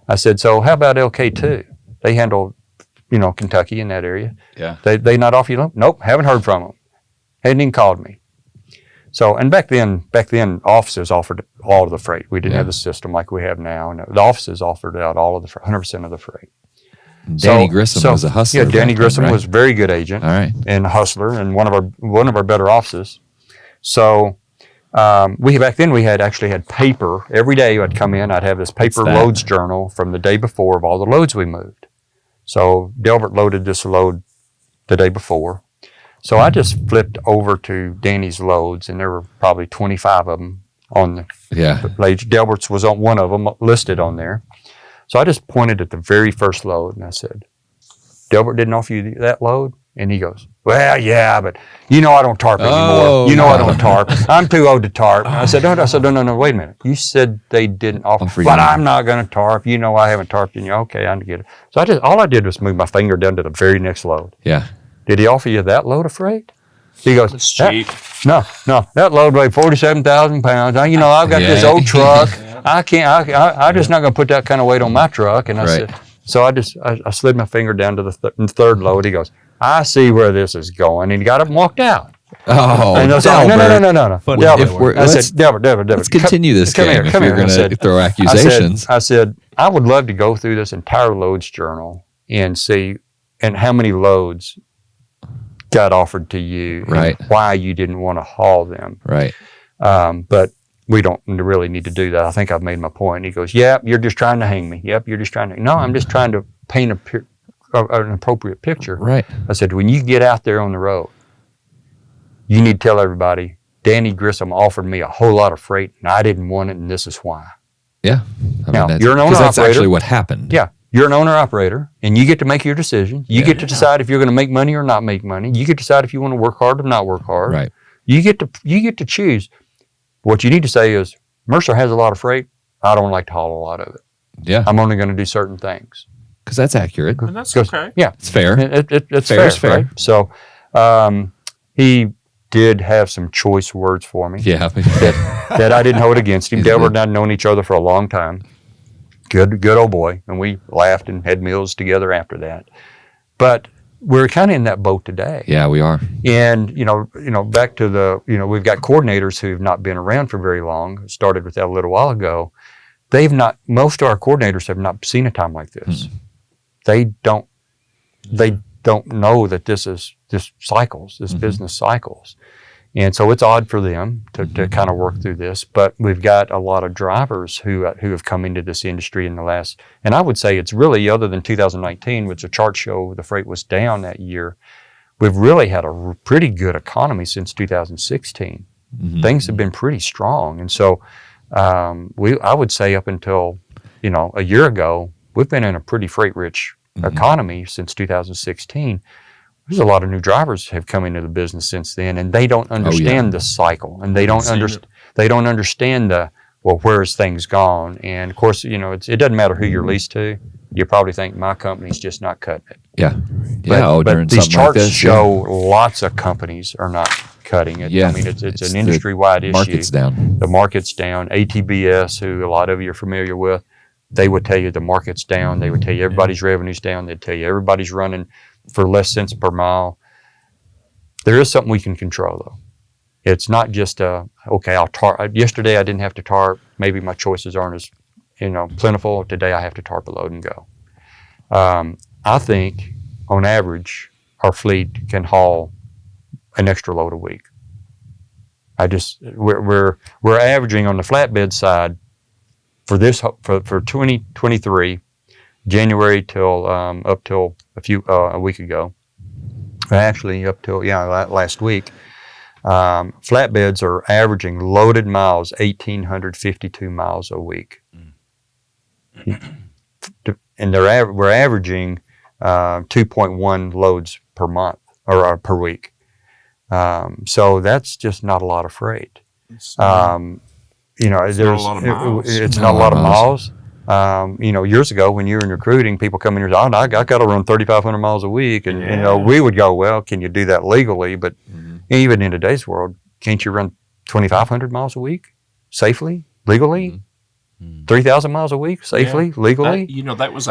I said, "So how about LK2? They handle, Kentucky in that area. Yeah. They not offer you a load?" "Nope, haven't heard from them. Hadn't even called me." So, and back then, offices offered all of the freight. We didn't have the system like we have now. And the offices offered out all of the 100% of the freight. Danny Grissom was a hustler. Yeah, Danny back then, Grissom right? was a very good agent. All right. And a hustler, and one of our better offices. So back then we actually had paper every day. I'd come in, I'd have this paper that? loads journal from the day before of all the loads we moved. So Delbert loaded this load the day before. So I just flipped over to Danny's loads, and there were probably 25 of them on the page. Delbert's was on one of them listed on there. So I just pointed at the very first load, and I said, "Delbert didn't offer you that load?" And he goes, "Well, yeah, but I don't tarp anymore. I don't tarp. I'm too old to tarp." And I said, No, wait a minute. You said they didn't offer, but I'm not going to tarp. I haven't tarped in you. Okay, I get it. So all I did was move my finger down to the very next load. Yeah. "Did he offer you that load of freight?" He goes, It's cheap. No, that load weighed 47,000 pounds. I've got this old truck. I'm just not going to put that kind of weight on my truck. And I said, so I slid my finger down to the third load. He goes, "I see where this is going." And he got up and walked out. Oh, And I was like, no. Funny Delbert. Delbert. I said, Delbert. Let's continue this come game here, if come you're here. going to throw accusations. I said, "I would love to go through this entire loads journal and see and how many loads got offered to you, Right. and why you didn't want to haul them. Right. But we don't really need to do that. I think I've made my point." He goes, "Yep, you're just trying to hang me. Yep, you're just trying to." "No, I'm just trying to paint an appropriate picture." Right. I said, "When you get out there on the road, you need to tell everybody, Danny Grissom offered me a whole lot of freight, and I didn't want it, and this is why." Yeah. Now, that's, you're an 'cause that's owner-operator. actually what happened. Yeah. You're an owner-operator, and you get to make your decision. You get to decide if you're going to make money or not make money. You get to decide if you want to work hard or not work hard. Right. You get to choose. What you need to say is, Mercer has a lot of freight. I don't like to haul a lot of it. Yeah. I'm only going to do certain things. Because that's accurate. And that's okay. Yeah. It's fair. It's Fair fair. is fair. Right? So he did have some choice words for me Yeah. that I didn't hold against him. He's Delbert good. and I had known each other for a long time. Good old boy. And we laughed and had meals together after that. But we're kind of in that boat today. Yeah, we are. And, back to we've got coordinators who've not been around for very long. Started with that a little while ago. Most of our coordinators have not seen a time like this. They don't know that this cycles, this business cycles. And so it's odd for them to kind of work through this. But we've got a lot of drivers who have come into this industry in the last, and I would say it's really, other than 2019, which the charts show the freight was down that year, we've really had a pretty good economy since 2016. Things have been pretty strong. And so I would say up until, a year ago, we've been in a pretty freight-rich economy since 2016. There's a lot of new drivers have come into the business since then, and they don't understand the cycle, and they don't understand where's things gone. And of course, it doesn't matter who you're leased to. You probably think my company's just not cutting it. Yeah, But these charts show lots of companies are not cutting it. Yeah, I mean, it's an industry-wide issue. Market's down. The market's down. ATBS, who a lot of you are familiar with, they would tell you the market's down. They would tell you everybody's revenue's down. They'd tell you everybody's running for less cents per mile. There is something we can control, though. It's not just I'll tarp. Yesterday I didn't have to tarp. Maybe my choices aren't as plentiful. Today I have to tarp a load and go. I think on average our fleet can haul an extra load a week. We're averaging on the flatbed side for 2023, January till up till a week ago, actually up till last week. Flatbeds are averaging loaded miles 1,852 miles a week, and we're averaging 2.1 loads per month or per week. So that's just not a lot of freight. It's not a lot of miles. It's not a lot of miles. Years ago when you were in recruiting, people come in here and say, I got to run 3,500 miles a week. And, we would go, well, can you do that legally? But even in today's world, can't you run 2,500 miles a week safely, legally? 3,000 miles a week safely, legally? That was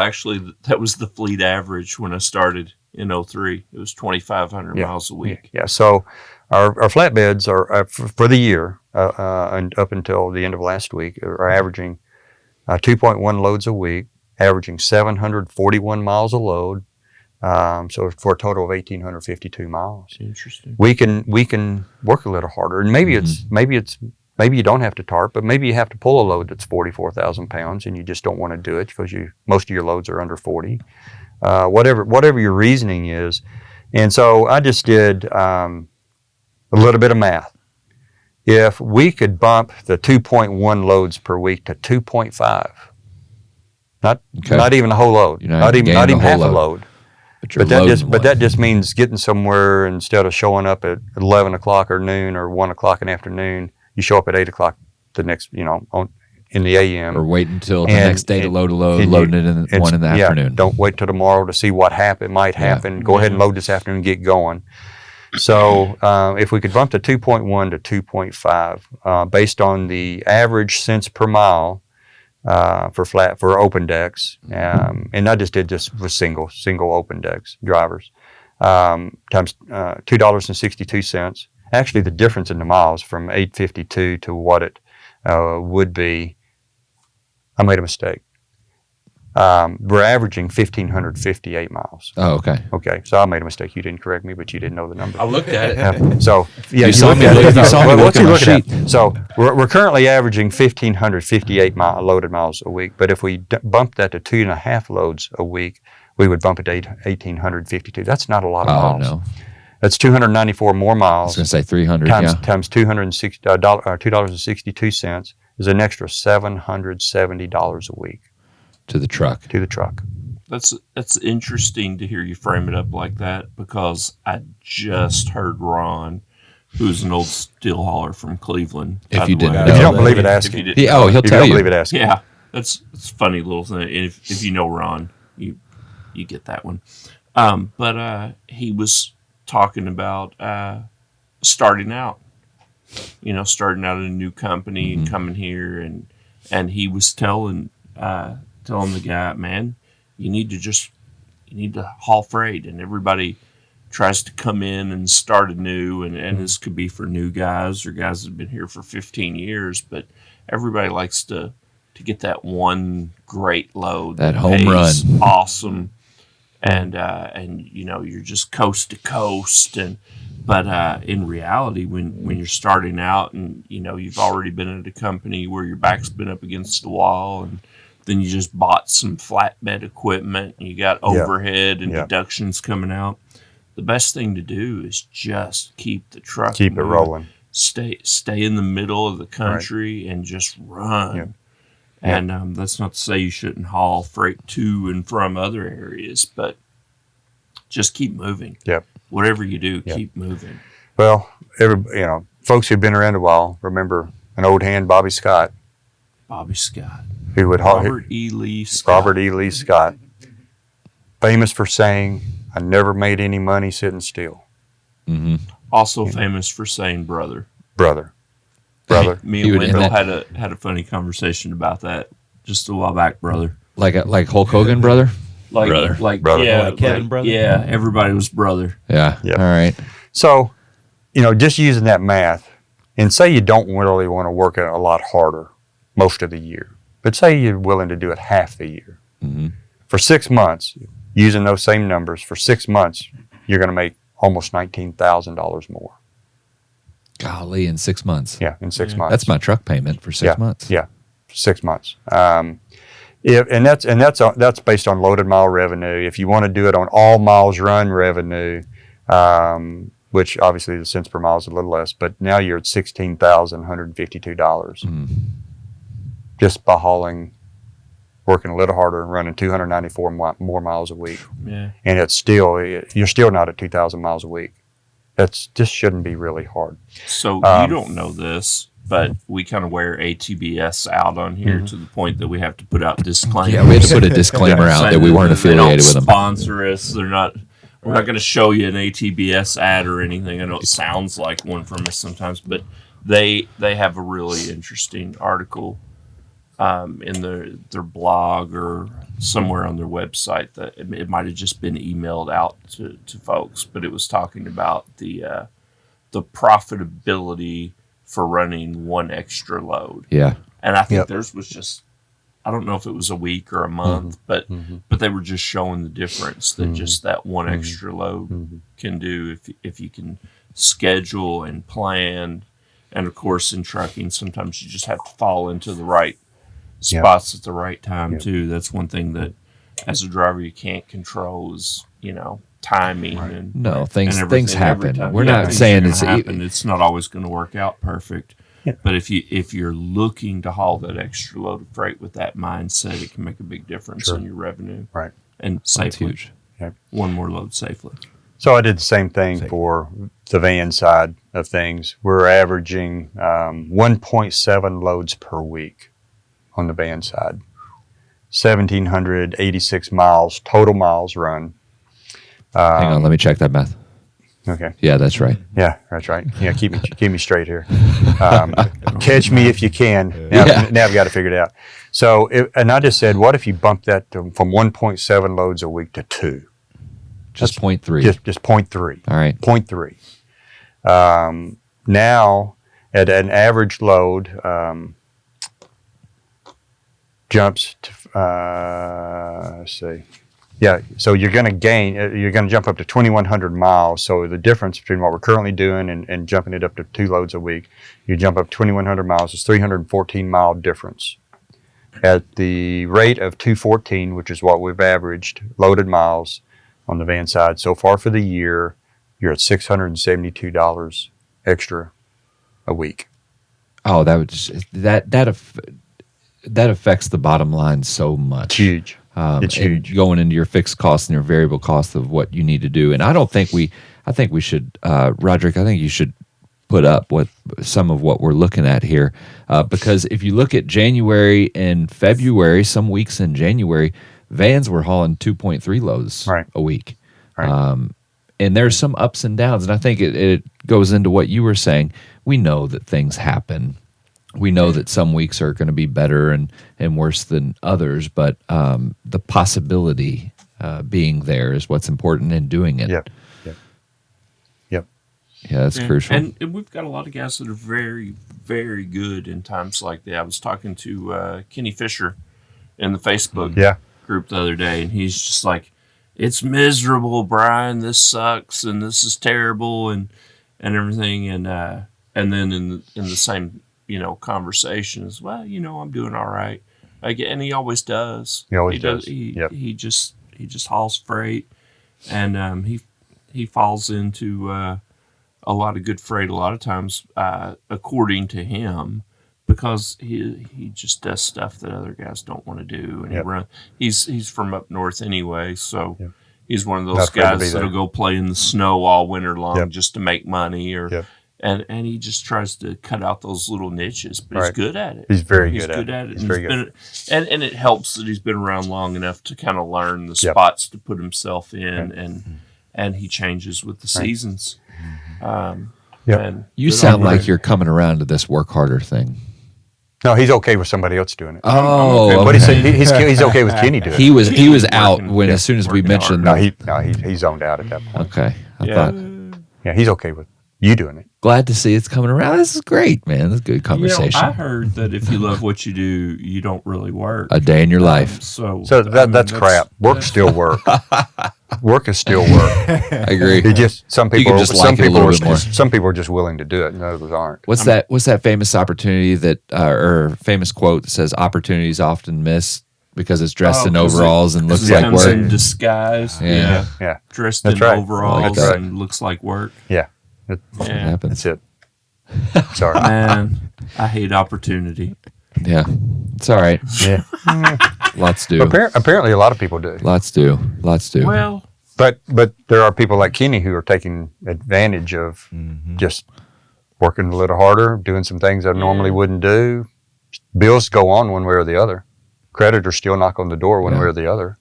the fleet average when I started in 2003. It was 2,500 miles a week. Yeah. So our flatbeds are for the year and up until the end of last week are averaging 2.1 loads a week, averaging 741 miles a load. So for a total of 1,852 miles. Interesting. We can work a little harder, and maybe you don't have to tarp, but maybe you have to pull a load that's 44,000 pounds, and you just don't want to do it because most of your loads are under 40. Whatever your reasoning is, and so I just did a little bit of math. If we could bump the 2.1 loads per week to 2.5, not even a whole load, not even half a load. But that just means getting somewhere instead of showing up at 11 o'clock or noon or 1 o'clock in the afternoon, you show up at 8 o'clock the next, in the a.m. Or wait until the next day to loading it in 1 in the afternoon. Don't wait till tomorrow to see what might happen. Go ahead and load this afternoon and get going. So if we could bump to 2.1 to 2.5, based on the average cents per mile for open decks, and I just did this with single open decks drivers, times $2.62. Actually, the difference in the miles from 852 to what it would be, I made a mistake. We're averaging 1,558 miles. Oh, okay. Okay, so I made a mistake. You didn't correct me, but you didn't know the number. I looked at it. So yeah, you saw me looking at. So we're currently averaging 1,558 loaded miles a week. But if we bump that to 2.5 loads a week, we would bump it to 1,852. That's not a lot of miles. No. That's 294 more miles. I was going to say 300. Times $2.62 is an extra $770 a week. To the truck. That's interesting to hear you frame it up like that, because I just heard Ron, who's an old steel hauler from Cleveland. If you didn't know. If you don't believe it, ask him. He'll tell you. If you don't believe it, ask him. Yeah, it's a funny little thing. If you know Ron, you get that one. But he was talking about starting out in a new company and coming here, and he was telling the guy, man, you need to haul freight, and everybody tries to come in and start anew, and this could be for new guys or guys that have been here for 15 years, but everybody likes to get that one great load, that home run, awesome, and you're just coast to coast, But in reality, when you're starting out and you've already been at a company where your back's been up against the wall, and then you just bought some flatbed equipment, and you got overhead and deductions coming out, the best thing to do is just keep the truck, Keep it rolling. Stay in the middle of the country and just run. Yep. And that's not to say you shouldn't haul freight to and from other areas, but just keep moving. Yep. Whatever you do, keep moving. Well, folks who've been around a while remember an old hand, Bobby Scott. Bobby Scott. Who would haul Robert E. Lee Scott. Robert E. Lee Scott. Famous for saying, "I never made any money sitting still." Mm-hmm. Also famous for saying brother. Brother. Me and Wendell had a funny conversation about that just a while back, brother. Like Hulk Hogan, brother? Brother. Yeah, like Kevin, brother. Yeah, everybody was brother. Yeah. Yep. All right. So, just using that math, and say you don't really want to work it a lot harder most of the year, but say you're willing to do it half the year. Mm-hmm. For 6 months, using those same numbers, for 6 months, you're going to make almost $19,000 more. Golly, in 6 months. Yeah, in 6 months. That's my truck payment for 6 months. Yeah, 6 months. That's based on loaded mile revenue. If you want to do it on all miles run revenue, which obviously the cents per mile is a little less, but now you're at $16,152 just by working a little harder and running 294 more miles a week. Yeah. And you're still not at 2,000 miles a week. That's just shouldn't be really hard. So you don't know this, but we kind of wear ATBS out on here to the point that we have to put out disclaimers. Yeah, we had to put a disclaimer out that we weren't affiliated with them. They don't sponsor us. They're not. We're not going to show you an ATBS ad or anything. I know it sounds like one from us sometimes, but they have a really interesting article in their blog or somewhere on their website that it might have just been emailed out to folks, but it was talking about the profitability for running one extra load. Yeah. And I think theirs was just, I don't know if it was a week or a month, but they were just showing the difference that just that one extra load can do if you can schedule and plan. And of course, in trucking, sometimes you just have to fall into the right spots at the right time too. That's one thing that as a driver you can't control is, timing and things happen. We're not saying it's not always going to work out perfect. Yeah. But if you're looking to haul that extra load of freight with that mindset, it can make a big difference in your revenue. Right. And safely. Huge. Yep. One more load safely. So I did the same thing for the van side of things. We're averaging 1.7 loads per week on the van side. 1,786 miles, total miles run. Hang on, let me check that math. Okay. Yeah, that's right. Yeah, that's right. Yeah, keep me straight here. Catch me if you can. Now I've got to figure it out. So, and I just said, what if you bump that from 1.7 loads a week to 2? Just 0.3. Just 0.3. All right. 0.3. Now, at an average load, jumps to, let's see. Yeah, so you're going to jump up to 2,100 miles. So the difference between what we're currently doing and jumping it up to 2 loads a week, you jump up 2,100 miles, it's 314 mile difference. At the rate of 214, which is what we've averaged, loaded miles on the van side so far for the year, you're at $672 extra a week. Oh, that affects the bottom line so much. It's huge. It's huge. Going into your fixed costs and your variable costs of what you need to do. And I think we should, Roderick, I think you should put up some of what we're looking at here. Because if you look at January and February, some weeks in January, vans were hauling 2.3 loads a week. Right. And there's some ups and downs. And I think it goes into what you were saying. We know that things happen. We know that some weeks are going to be better and worse than others, but the possibility being there is what's important in doing it. Yep. Yeah, that's crucial. And we've got a lot of guys that are very, very good in times like that. I was talking to Kenny Fisher in the Facebook group the other day, and he's just like, "It's miserable, Brian. This sucks, and this is terrible." And and everything, and then in the same conversations, well, I'm doing all right. And he always does. He always does. He just hauls freight, and he falls into a lot of good freight a lot of times, according to him, because he just does stuff that other guys don't want to do, and he's from up north anyway, so he's one of those guys that'll go play in the snow all winter long just to make money, and he just tries to cut out those little niches, but he's good at it. He's very good at it. He's very good. And it helps that he's been around long enough to kind of learn the spots to put himself in, and he changes with the seasons. And you sound like you're coming around to this work harder thing. No, he's okay with somebody else doing it. Oh, But he's okay with Kenny doing it. he was out when as soon as we mentioned. No, he zoned out at that point. Okay, I thought. Yeah, he's okay with you doing it. Glad to see it's coming around. This is great, man. This is good conversation. I heard that if you love what you do, you don't really work. A day in your life. So that's crap. Work's still work. Work is still work. I agree. It just some people are just willing to do it, and others aren't. What's that famous opportunity or famous quote that says opportunities often miss because it's dressed in overalls and looks like work? In disguise. Yeah. Dressed in overalls and looks like work. Yeah. Happens. That's it. Sorry. Man, I hate opportunity. Yeah. It's all right. Yeah. Lots do. Apparently a lot of people do. Lots do. Well, but there are people like Kenny who are taking advantage of just working a little harder, doing some things I normally wouldn't do. Bills go on one way or the other. Creditors still knock on the door one way or the other.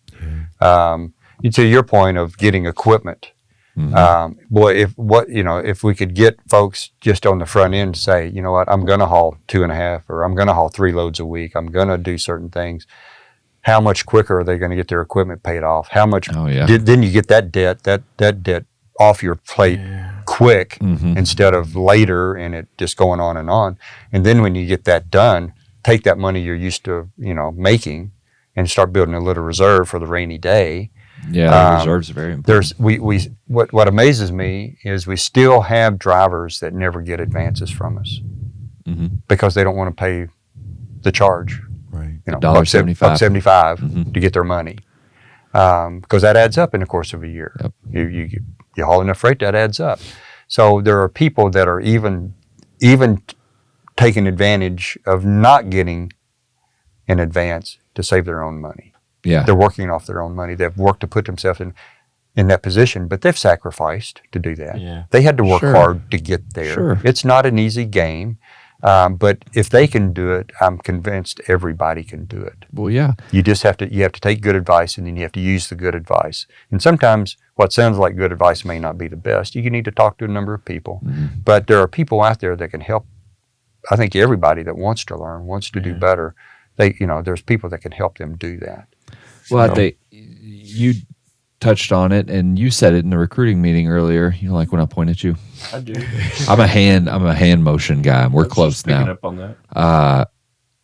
To your point of getting equipment, if we could get folks just on the front end to say, you know what, I'm going to haul 2.5, or I'm going to haul 3 loads a week. I'm going to do certain things. How much quicker are they going to get their equipment paid off? How much? Then you get that debt off your plate quick instead of later, and it just going on. And then when you get that done, take that money you're used to, making, and start building a little reserve for the rainy day. Yeah, reserves are very important. What amazes me is we still have drivers that never get advances from us because they don't want to pay the charge. Right. $1.75 to get their money, because that adds up in the course of a year. Yep. You haul enough freight, that adds up. So there are people that are even taking advantage of not getting an advance to save their own money. Yeah, they're working off their own money. They've worked to put themselves in that position, but they've sacrificed to do that. Yeah. They had to work hard to get there. Sure. It's not an easy game. But if they can do it, I'm convinced everybody can do it. Well, yeah. You have to take good advice, and then you have to use the good advice. And sometimes what sounds like good advice may not be the best. You need to talk to a number of people. But there are people out there that can help. I think everybody that wants to learn, wants to do better, there's people that can help them do that. Well, you touched on it, and you said it in the recruiting meeting earlier. You like when I point at you? I do. I'm a hand motion guy. We're close now. Picking up on that.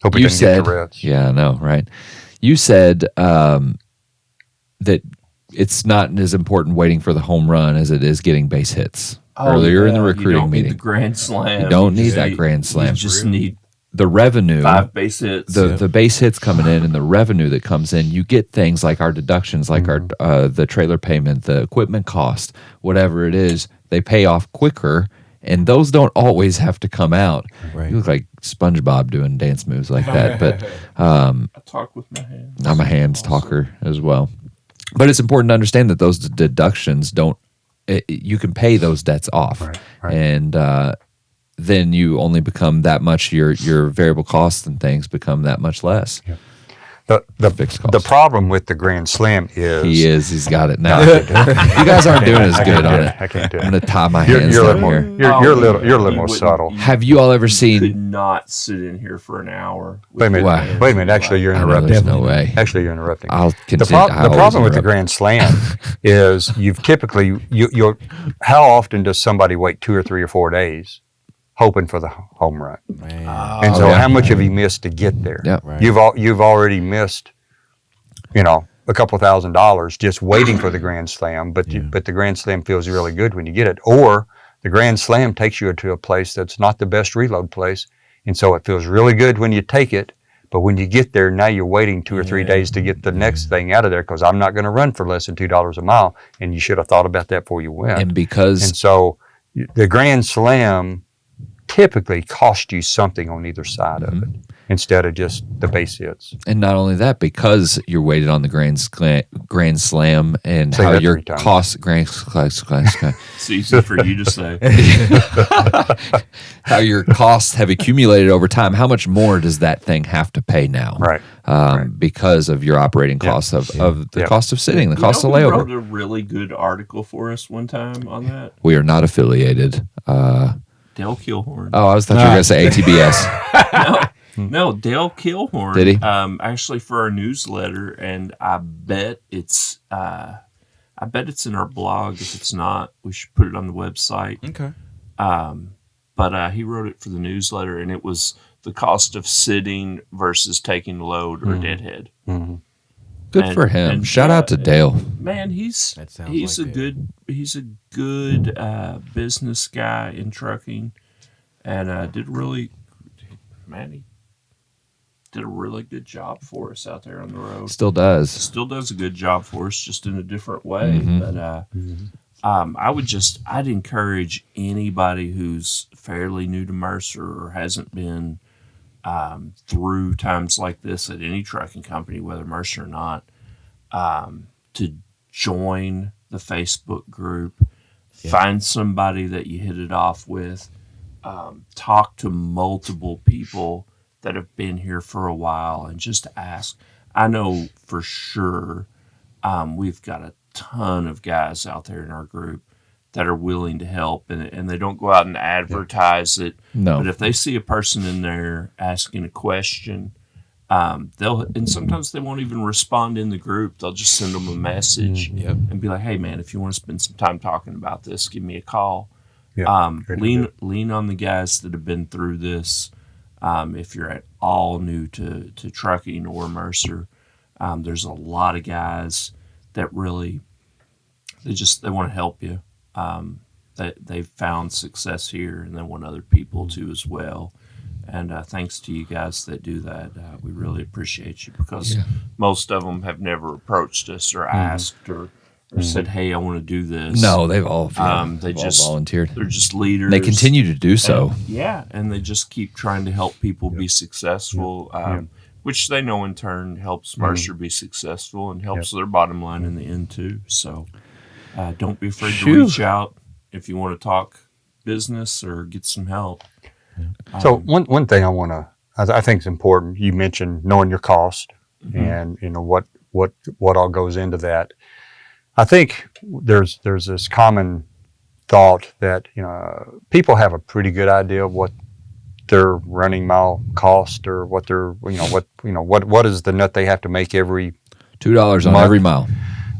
Hope we didn't get the Reds. Yeah, I know, right? You said that it's not as important waiting for the home run as it is getting base hits. Earlier in the recruiting meeting, you don't need the grand slam. You don't need that grand slam. You just need the revenue, 5 base hits, the base hits coming in, and the revenue that comes in. You get things like our deductions, like our the trailer payment, the equipment cost, whatever it is. They pay off quicker, and those don't always have to come out. Right. You look like SpongeBob doing dance moves like that. But I talk with my hands. I'm a hands talker as well. But it's important to understand that those deductions don't. You can pay those debts off, right. And then you only become that much. Your variable costs and things become that much less. Yeah. The problem with the Grand Slam is he's got it now. You guys aren't doing as good on it. I can't do it. I'm gonna tie my hands down here. You're a little more subtle. Have you all ever You seen? could not sit in here for an hour. Wait a minute. Why? Wait a minute. Actually, you're I know interrupting. there's no way. Actually, you're interrupting. I'll continue. The problem with the Grand Slam is you've typically you're. How often does somebody wait 2 or 3 or 4 days, hoping for the home run? And so, how much have you missed to get there? Yeah. Right. You've already missed, a couple $1,000s just waiting for the Grand Slam. But the Grand Slam feels really good when you get it, or The Grand Slam takes you to a place that's not the best reload place. And so it feels really good when you take it. But when you get there, now you're waiting 2 or 3 days to get the next thing out of there because I'm not going to run for less than $2 a mile. And you should have thought about that before you went. And so the Grand Slam typically costs you something on either side of it instead of just the base hits. And not only that, because you're weighted on the Grand Slam and Say how that your 3 times. cost It's easy for you to say. how your costs have accumulated over time. How much more does that thing have to pay now? Right. Because of your operating costs of the cost of sitting, the cost of who layover. wrote a really good article for us one time on that? We are not affiliated. Dale Kilhorn. I thought you were going to say ATBS. No, Dale Kilhorn. Did he? Actually, for our newsletter, and I bet it's in our blog. If it's not, we should put it on the website. Okay. But he wrote it for the newsletter, and it was the cost of sitting versus taking the load or deadhead. Mm-hmm. Good for him. Shout out to Dale. Man, he's a good business guy in trucking, and he did a really good job for us out there on the road. Still does a good job for us, just in a different way. But I'd encourage anybody who's fairly new to Mercer or hasn't been through times like this at any trucking company, whether Mercer or not, to join the Facebook group, find somebody that you hit it off with, talk to multiple people that have been here for a while and just ask. I know for sure we've got a ton of guys out there in our group that are willing to help, and they don't go out and advertise it. No. But if they see a person in there asking a question, and sometimes they won't even respond in the group. They'll just send them a message and be like, "Hey, man, if you want to spend some time talking about this, give me a call." Lean on the guys that have been through this. If you're at all new to trucking or Mercer, there's a lot of guys that really they want to help you. They've found success here, and they want other people to as well. And thanks to you guys that do that. We really appreciate you because most of them have never approached us or asked or said, "Hey, I want to do this." No, they've all just volunteered. They're just leaders. They continue to do so. And they just keep trying to help people be successful, which they know in turn helps Mercer be successful and helps their bottom line in the end too. So don't be afraid to reach out if you want to talk business or get some help. So one thing I think is important. You mentioned knowing your cost and what all goes into that. I think there's this common thought that people have a pretty good idea of what their running mile cost or what their what is the nut they have to make every $2 on every mile.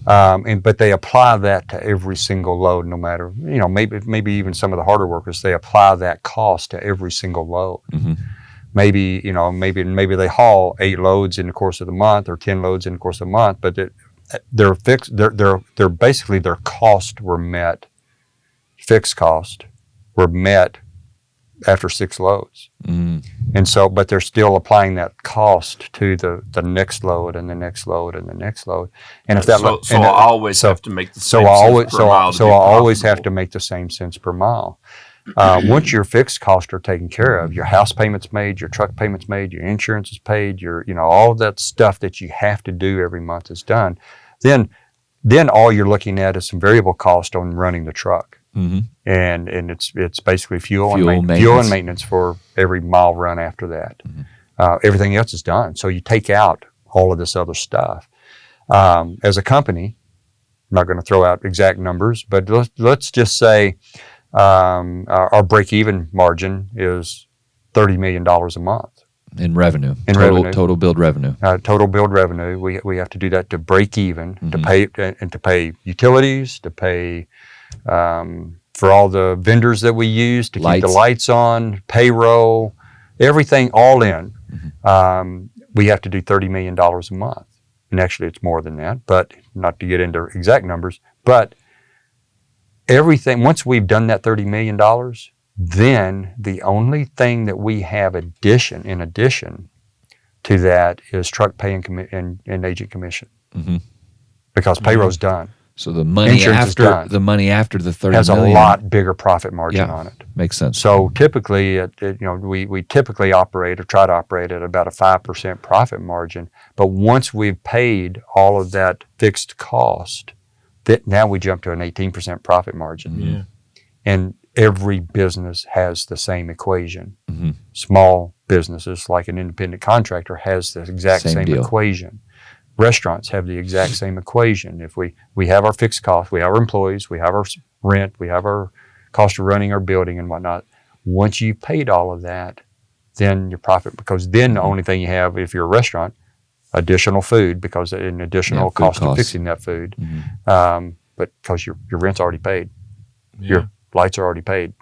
But they apply that to every single load, no matter, maybe even some of the harder workers, they apply that cost to every single load. Mm-hmm. Maybe they haul 8 loads in the course of the month or 10 loads in the course of the month, but they're fixed. They're basically their costs were met. Fixed cost were met after 6 loads. Mm. And so, but they're still applying that cost to the next load and the next load and the next load. And if that I always have to make the same cents per mile. So I always have to make the same cents per mile. Once your fixed costs are taken care of, your house payment's made, your truck payment's made, your insurance is paid, all of that stuff that you have to do every month is done. Then all you're looking at is some variable cost on running the truck. Mm-hmm. And it's basically fuel and maintenance for every mile run after that. Mm-hmm. Everything else is done. So you take out all of this other stuff. As a company, I'm not going to throw out exact numbers, but let's just say our break-even margin is $30 million a month. In revenue. Total billed revenue. Total billed revenue. We have to do that to break even, Mm-hmm. to pay utilities, to pay for all the vendors that we use to keep the lights on, payroll, everything all in. Mm-hmm. We have to do $30 million a month. And actually it's more than that, but not to get into exact numbers. But everything, once we've done that $30 million, then the only thing that we have in addition to that is truck pay and agent commission. Mm-hmm. Because payroll's done. So the money Insurance is done. after the 30 has million a lot bigger profit margin on it. Makes sense. So typically, we typically operate or try to operate at about a 5% profit margin. But once we've paid all of that fixed cost, now we jump to an 18% profit margin. Mm-hmm. Yeah. And every business has the same equation. Mm-hmm. Small businesses, like an independent contractor, has the exact same deal. equation. Restaurants have the exact same equation. If we have our fixed costs, we have our employees, we have our rent, we have our cost of running our building and whatnot. Once you've paid all of that, then your profit, because then the only thing you have, if you're a restaurant, additional food, because an additional cost of fixing that food. Mm-hmm. But because your rent's already paid, Yeah. your lights are already paid,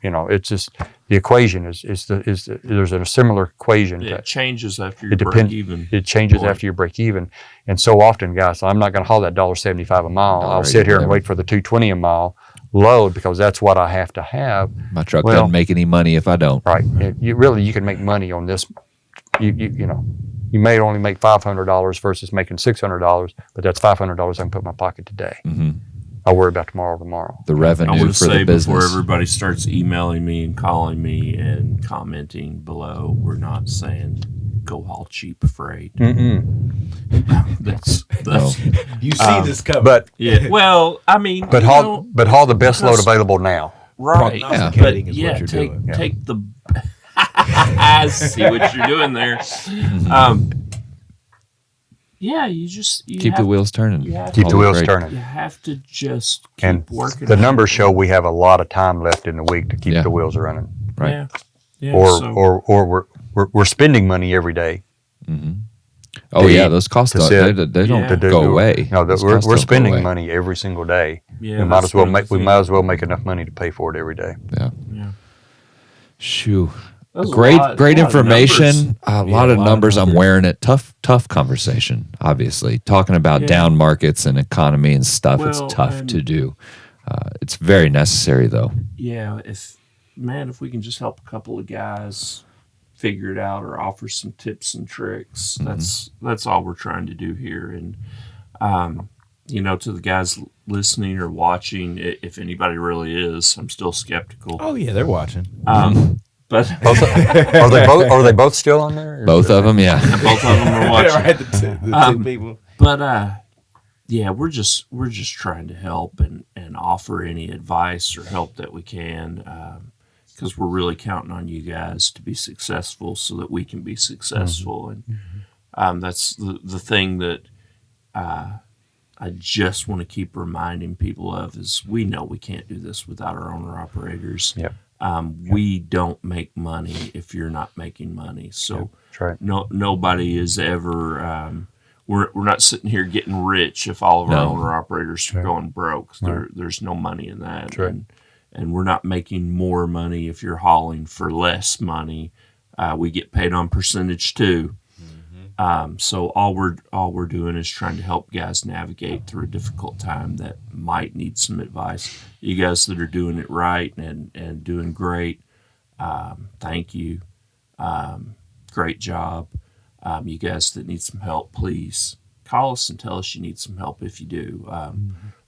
it's just the equation is there's a similar equation. It changes after you It break depends. even. It changes point. after you break even, and so often, guys, I'm not going to haul that $1.75 a mile. I'll sit here and wait for the $2.20 a mile load because that's what I have to have. My truck doesn't make any money if I don't. Right? You can make money on this. You may only make $500 versus making $600, but that's $500 I can put in my pocket today. Mm-hmm. I'll worry about tomorrow. The I revenue want to for say the business. before everybody starts emailing me and calling me and commenting below, we're not saying go haul cheap freight. That's You see this coming. But yeah. Well, I mean, haul the best load available now. right? Prognosticating is what you're take doing. Yeah. take the. I see what you're doing there. Yeah, you keep the wheels turning. Keep the wheels turning. You have to just keep And working. the numbers show we have a lot of time left in the week to keep the wheels running. Right. Yeah. Yeah. Or we're spending money every day. Mm-hmm. Oh yeah, those costs they don't go away. No, Those we're costs don't go spending away. money every single day. Yeah, we might as well make enough money to pay for it every day. Yeah. Yeah. Shoo. That was Great a lot of information. A lot of numbers. I'm numbers. wearing it. Tough conversation. Obviously, talking about down markets and economy and stuff. Well, it's tough to do. It's very necessary, though. Yeah, if we can just help a couple of guys figure it out or offer some tips and tricks, that's all we're trying to do here. And to the guys listening or watching, if anybody really is, I'm still skeptical. Oh yeah, they're watching. But Are they both still on there? Both of them, yeah. both of them are watching. Right, the two people. But yeah, we're just trying to help and offer any advice or help that we can, because we're really counting on you guys to be successful so that we can be successful. And that's the thing that I just want to keep reminding people of is we know we can't do this without our owner operators. Yep. We don't make money if you're not making money. So That's right. nobody is ever. We're not sitting here getting rich if all of our owner operators are going broke. There's no money in that. That's right. And we're not making more money if you're hauling for less money. We get paid on percentage too. So all we're doing is trying to help guys navigate through a difficult time that might need some advice. You guys that are doing it right and doing great, thank you. Great job. You guys that need some help, please call us and tell us you need some help if you do.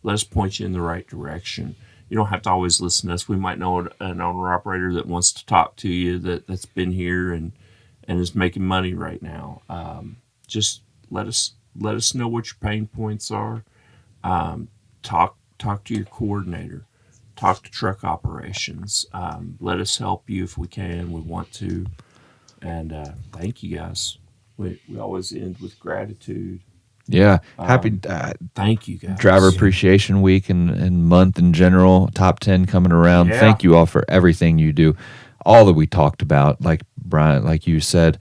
Let us point you in the right direction. You don't have to always listen to us. We might know an owner-operator that wants to talk to you that's been here and is making money right now. Just let us know what your pain points are. Talk to your coordinator. Talk to truck operations. Let us help you if we can. We want to. And thank you guys. We always end with gratitude. Yeah, happy. Thank you guys. Driver Appreciation Week and month in general, top 10 coming around. Yeah. Thank you all for everything you do. All that we talked about, like Brian, like you said,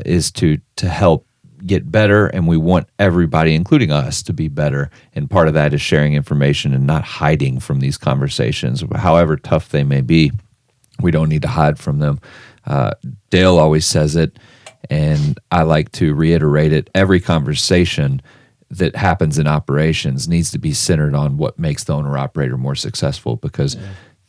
is to help get better, and we want everybody, including us, to be better. And part of that is sharing information and not hiding from these conversations, however tough they may be. We don't need to hide from them. Dale always says it, and I like to reiterate it. Every conversation that happens in operations needs to be centered on what makes the owner operator more successful, because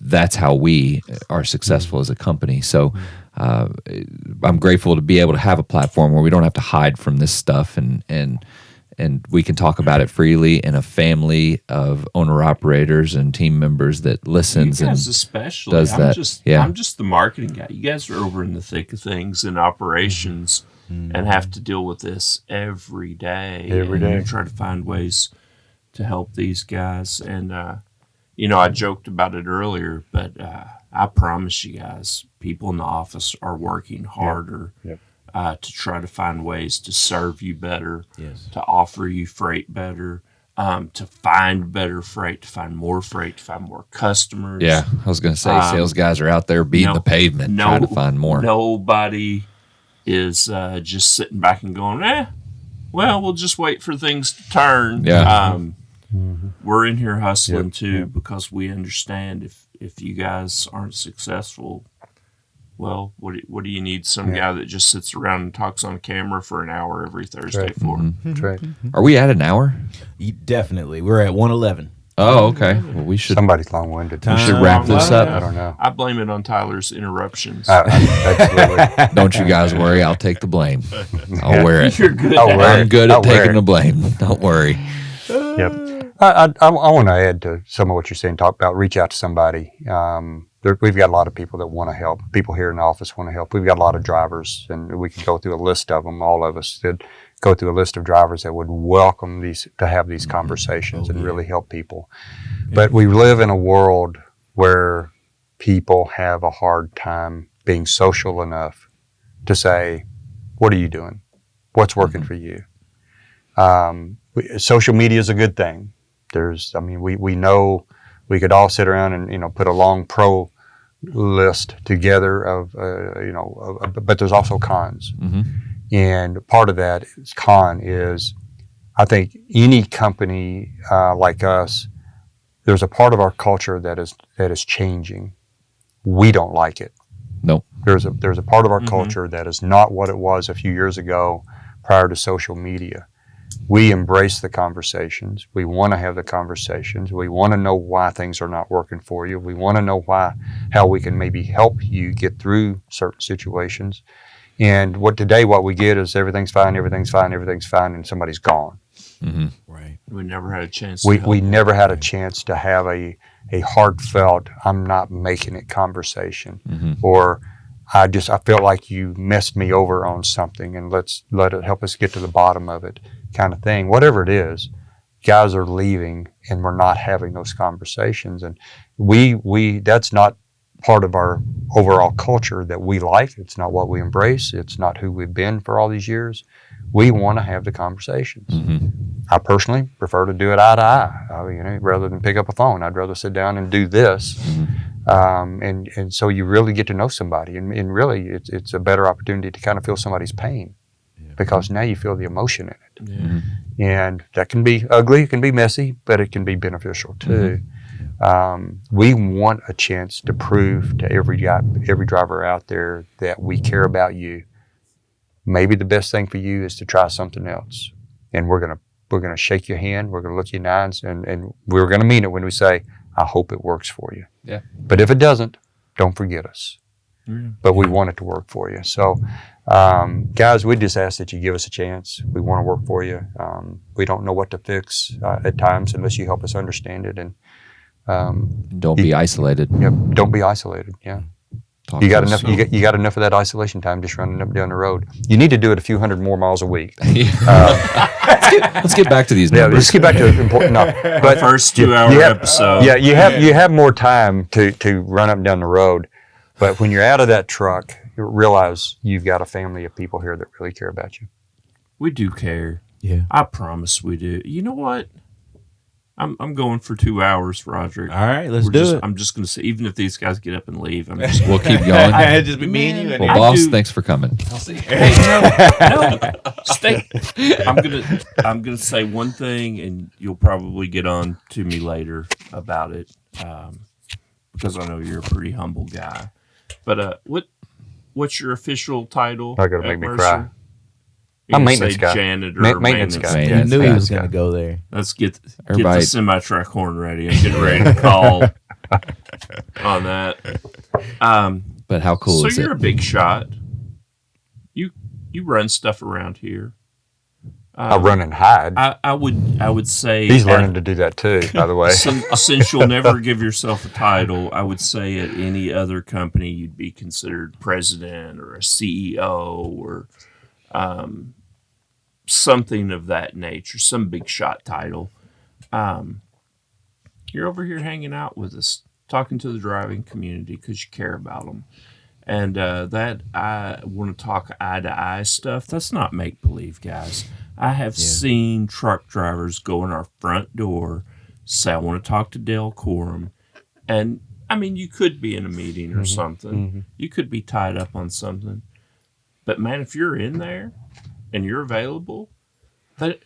that's how we are successful as a company. So I'm grateful to be able to have a platform where we don't have to hide from this stuff, and we can talk about it freely in a family of owner operators and team members that listens You guys and especially. does that. I'm just the marketing guy. You guys are over in the thick of things in operations and have to deal with this every day. Every day. And try to find ways to help these guys. And, I joked about it earlier, but I promise you guys, people in the office are working harder to try to find ways to serve you better, to offer you freight better, to find better freight, to find more freight, to find more customers. Yeah, I was going to say, sales guys are out there beating the pavement, trying to find more. Nobody is just sitting back and going, well, we'll just wait for things to turn. Yeah. We're in here hustling too, because we understand if you guys aren't successful, well, what do you need? Some guy that just sits around and talks on camera for an hour every Thursday for? That's right. Are we at an hour? Definitely. We're at 111. Oh, okay. Well, we should Somebody's long-winded. we should wrap this up. I don't know. I blame it on Tyler's interruptions. Absolutely. Don't you guys worry. I'll take the blame. I'll wear it. You're good. I'll wear I'm it. good at I'll wear taking it. the blame. Don't worry. Yep. I want to add to some of what you're saying. Talk about reach out to somebody. We've got a lot of people that want to help. People here in the office want to help. We've got a lot of drivers, and we could go through a list of them. All of us did go through a list of drivers that would welcome to have these conversations and really help people. But we live in a world where people have a hard time being social enough to say, "What are you doing? What's working for you?" Social media is a good thing. We know we could all sit around and put a long pro list together of but there's also cons, and part of that con is, I think any company like us, there's a part of our culture that is changing. We don't like it. Nope. There's a part of our culture that is not what it was a few years ago prior to social media. We embrace the conversations. We want to have the conversations. We want to know why things are not working for you. We want to know how we can maybe help you get through certain situations. And what we get is everything's fine, and somebody's gone. Right. We never had a chance. We never had a chance to have a heartfelt, I'm not making it conversation, or I felt like you messed me over on something, and let it help us get to the bottom of it, kind of thing. Whatever it is, guys are leaving, and we're not having those conversations, and that's not part of our overall culture that we like. It's not what we embrace. It's not who we've been for all these years. We want to have the conversations. I personally prefer to do it eye to eye. Rather than pick up a phone, I'd rather sit down and do this. And so you really get to know somebody, and really it's a better opportunity to kind of feel somebody's pain, because now you feel the emotion in it. And that can be ugly, it can be messy, but it can be beneficial too. We want a chance to prove to every driver out there that we care about you. Maybe the best thing for you is to try something else, and we're gonna shake your hand, we're gonna look you in the eyes, and we're gonna mean it when we say, I hope it works for you. Yeah. But if it doesn't, don't forget us. But we want it to work for you. So, guys, we just ask that you give us a chance. We want to work for you. We don't know what to fix at times unless you help us understand it. And don't be isolated. Yep, don't be isolated. Yeah. Talk You to got us. enough. You got enough of that isolation time just running up and down the road. You need to do it a few hundred more miles a week. Let's get back to these Yeah, numbers. let's get back to important. No, but First 2 hour episode. Yeah, you have more time to run up and down the road, but when you're out of that truck, you realize you've got a family of people here that really care about you. We do care. Yeah. I promise we do. You know what? I'm going for 2 hours, Roderick. All right, let's do it. I'm just going to say, even if these guys get up and leave, I'm just We'll keep going. I just be me and you. Well, I boss, do- thanks for coming. I'll see you. Hey, no, stay. I'm gonna say one thing, and you'll probably get on to me later about it, because I know you're a pretty humble guy. But what's your official title? Not gonna make at me Mercer? cry. You're I'm gonna maintenance say guy. Janitor or Maintenance maintenance guy. guy. You Yes, knew he was guy. going to go there. Let's get the Everybody- semi-truck horn ready. I'm getting ready to call on that. But how cool So is you're it? a big shot. You run stuff around here. I run and hide. I would say He's learning to do that too, by the way. Since you'll never give yourself a title, I would say at any other company you'd be considered president or a CEO or something of that nature, some big shot title. You're over here hanging out with us, talking to the driving community because you care about them. And that I want to talk eye to eye stuff. That's not make believe, guys. I have seen truck drivers go in our front door, say, I want to talk to Dale Corum. And I mean, you could be in a meeting or something. You could be tied up on something. But man, if you're in there and you're available, that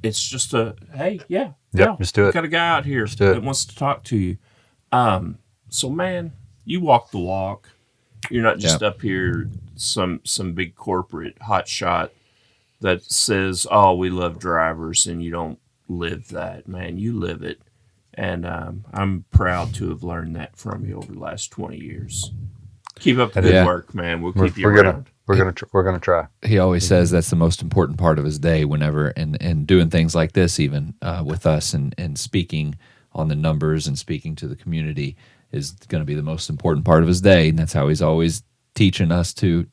it's just a, hey, yeah, Just do it. got a guy out here do it. that wants to talk to you. So man, you walk the walk. You're not just up here some big corporate hotshot that says, "Oh, we love drivers," and you don't live that. Man, you live it, and I'm proud to have learned that from you over the last 20 years. Keep up the good work, man. We'll keep you around. We're gonna try. He always says that's the most important part of his day whenever and doing things like this even with us and speaking on the numbers and speaking to the community is going to be the most important part of his day, and that's how he's always teaching us to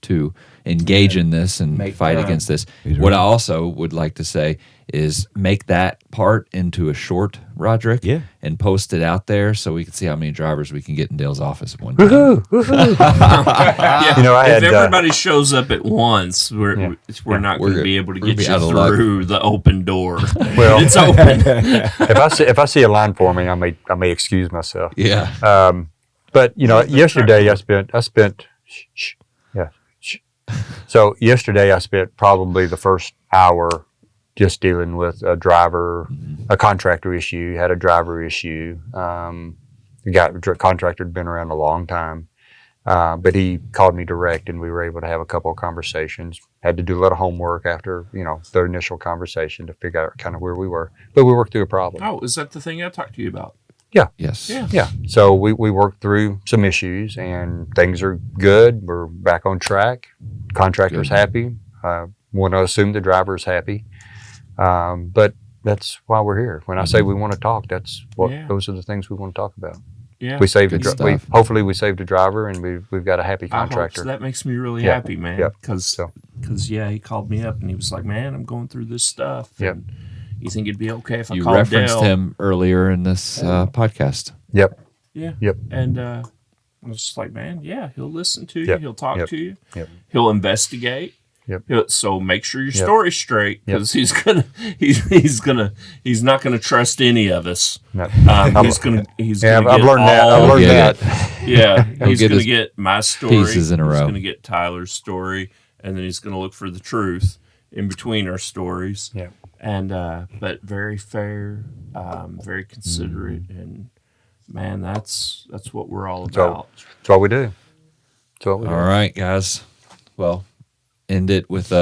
engage in this and fight against this. What I also would like to say is make that part into a short, Roderick, and post it out there so we can see how many drivers we can get in Dale's office at one time. Yeah. You know, if everybody shows up at once, we're not going to be able to get you through the open door. Well, It's open. if I see a line forming, I may excuse myself. Yeah. But you know, yesterday I spent. So yesterday I spent probably the first hour just dealing with a driver, a contractor issue. Had a driver issue. The contractor had been around a long time, but he called me direct, and we were able to have a couple of conversations. Had to do a lot of homework after the initial conversation to figure out kind of where we were, but we worked through a problem. Oh, is that the thing I talked to you about? Yeah. Yes. Yeah. So we worked through some issues, and things are good. We're back on track. Contractor's happy. Want to assume the driver's happy. But that's why we're here. When I say we want to talk, those are the things we want to talk about. Yeah. We saved Good hopefully we saved a driver, and we've got a happy I hope contractor. so. That makes me really happy, man. Yep. Because he called me up and he was like, "Man, I'm going through this stuff. Yep. And you think it'd be okay if I You called referenced Dale?" him earlier in this podcast. Yep. Yeah. Yep. And I was just like, man, yeah, he'll listen to you. Yep. He'll talk Yep. to you. Yep. He'll investigate. Yep. So make sure your Yep. story's straight, because he's not gonna trust any of us. No. He's gonna I've learned that. I've learned get that. Yeah, he's get gonna his get my story. pieces in a row. He's gonna get Tyler's story, and then he's gonna look for the truth in between our stories. Yeah. And but very fair, very considerate, and man, that's what we're all about. That's what we do. All right, guys. Well, end it with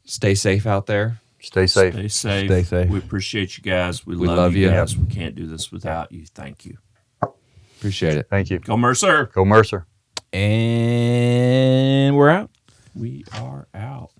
stay safe out there. Stay safe. Stay safe. Stay safe. We appreciate you guys. We love love you you. guys. We can't do this without you. Thank you. Appreciate it. Thank you. Go Mercer. Go Mercer. And we're out. We are out.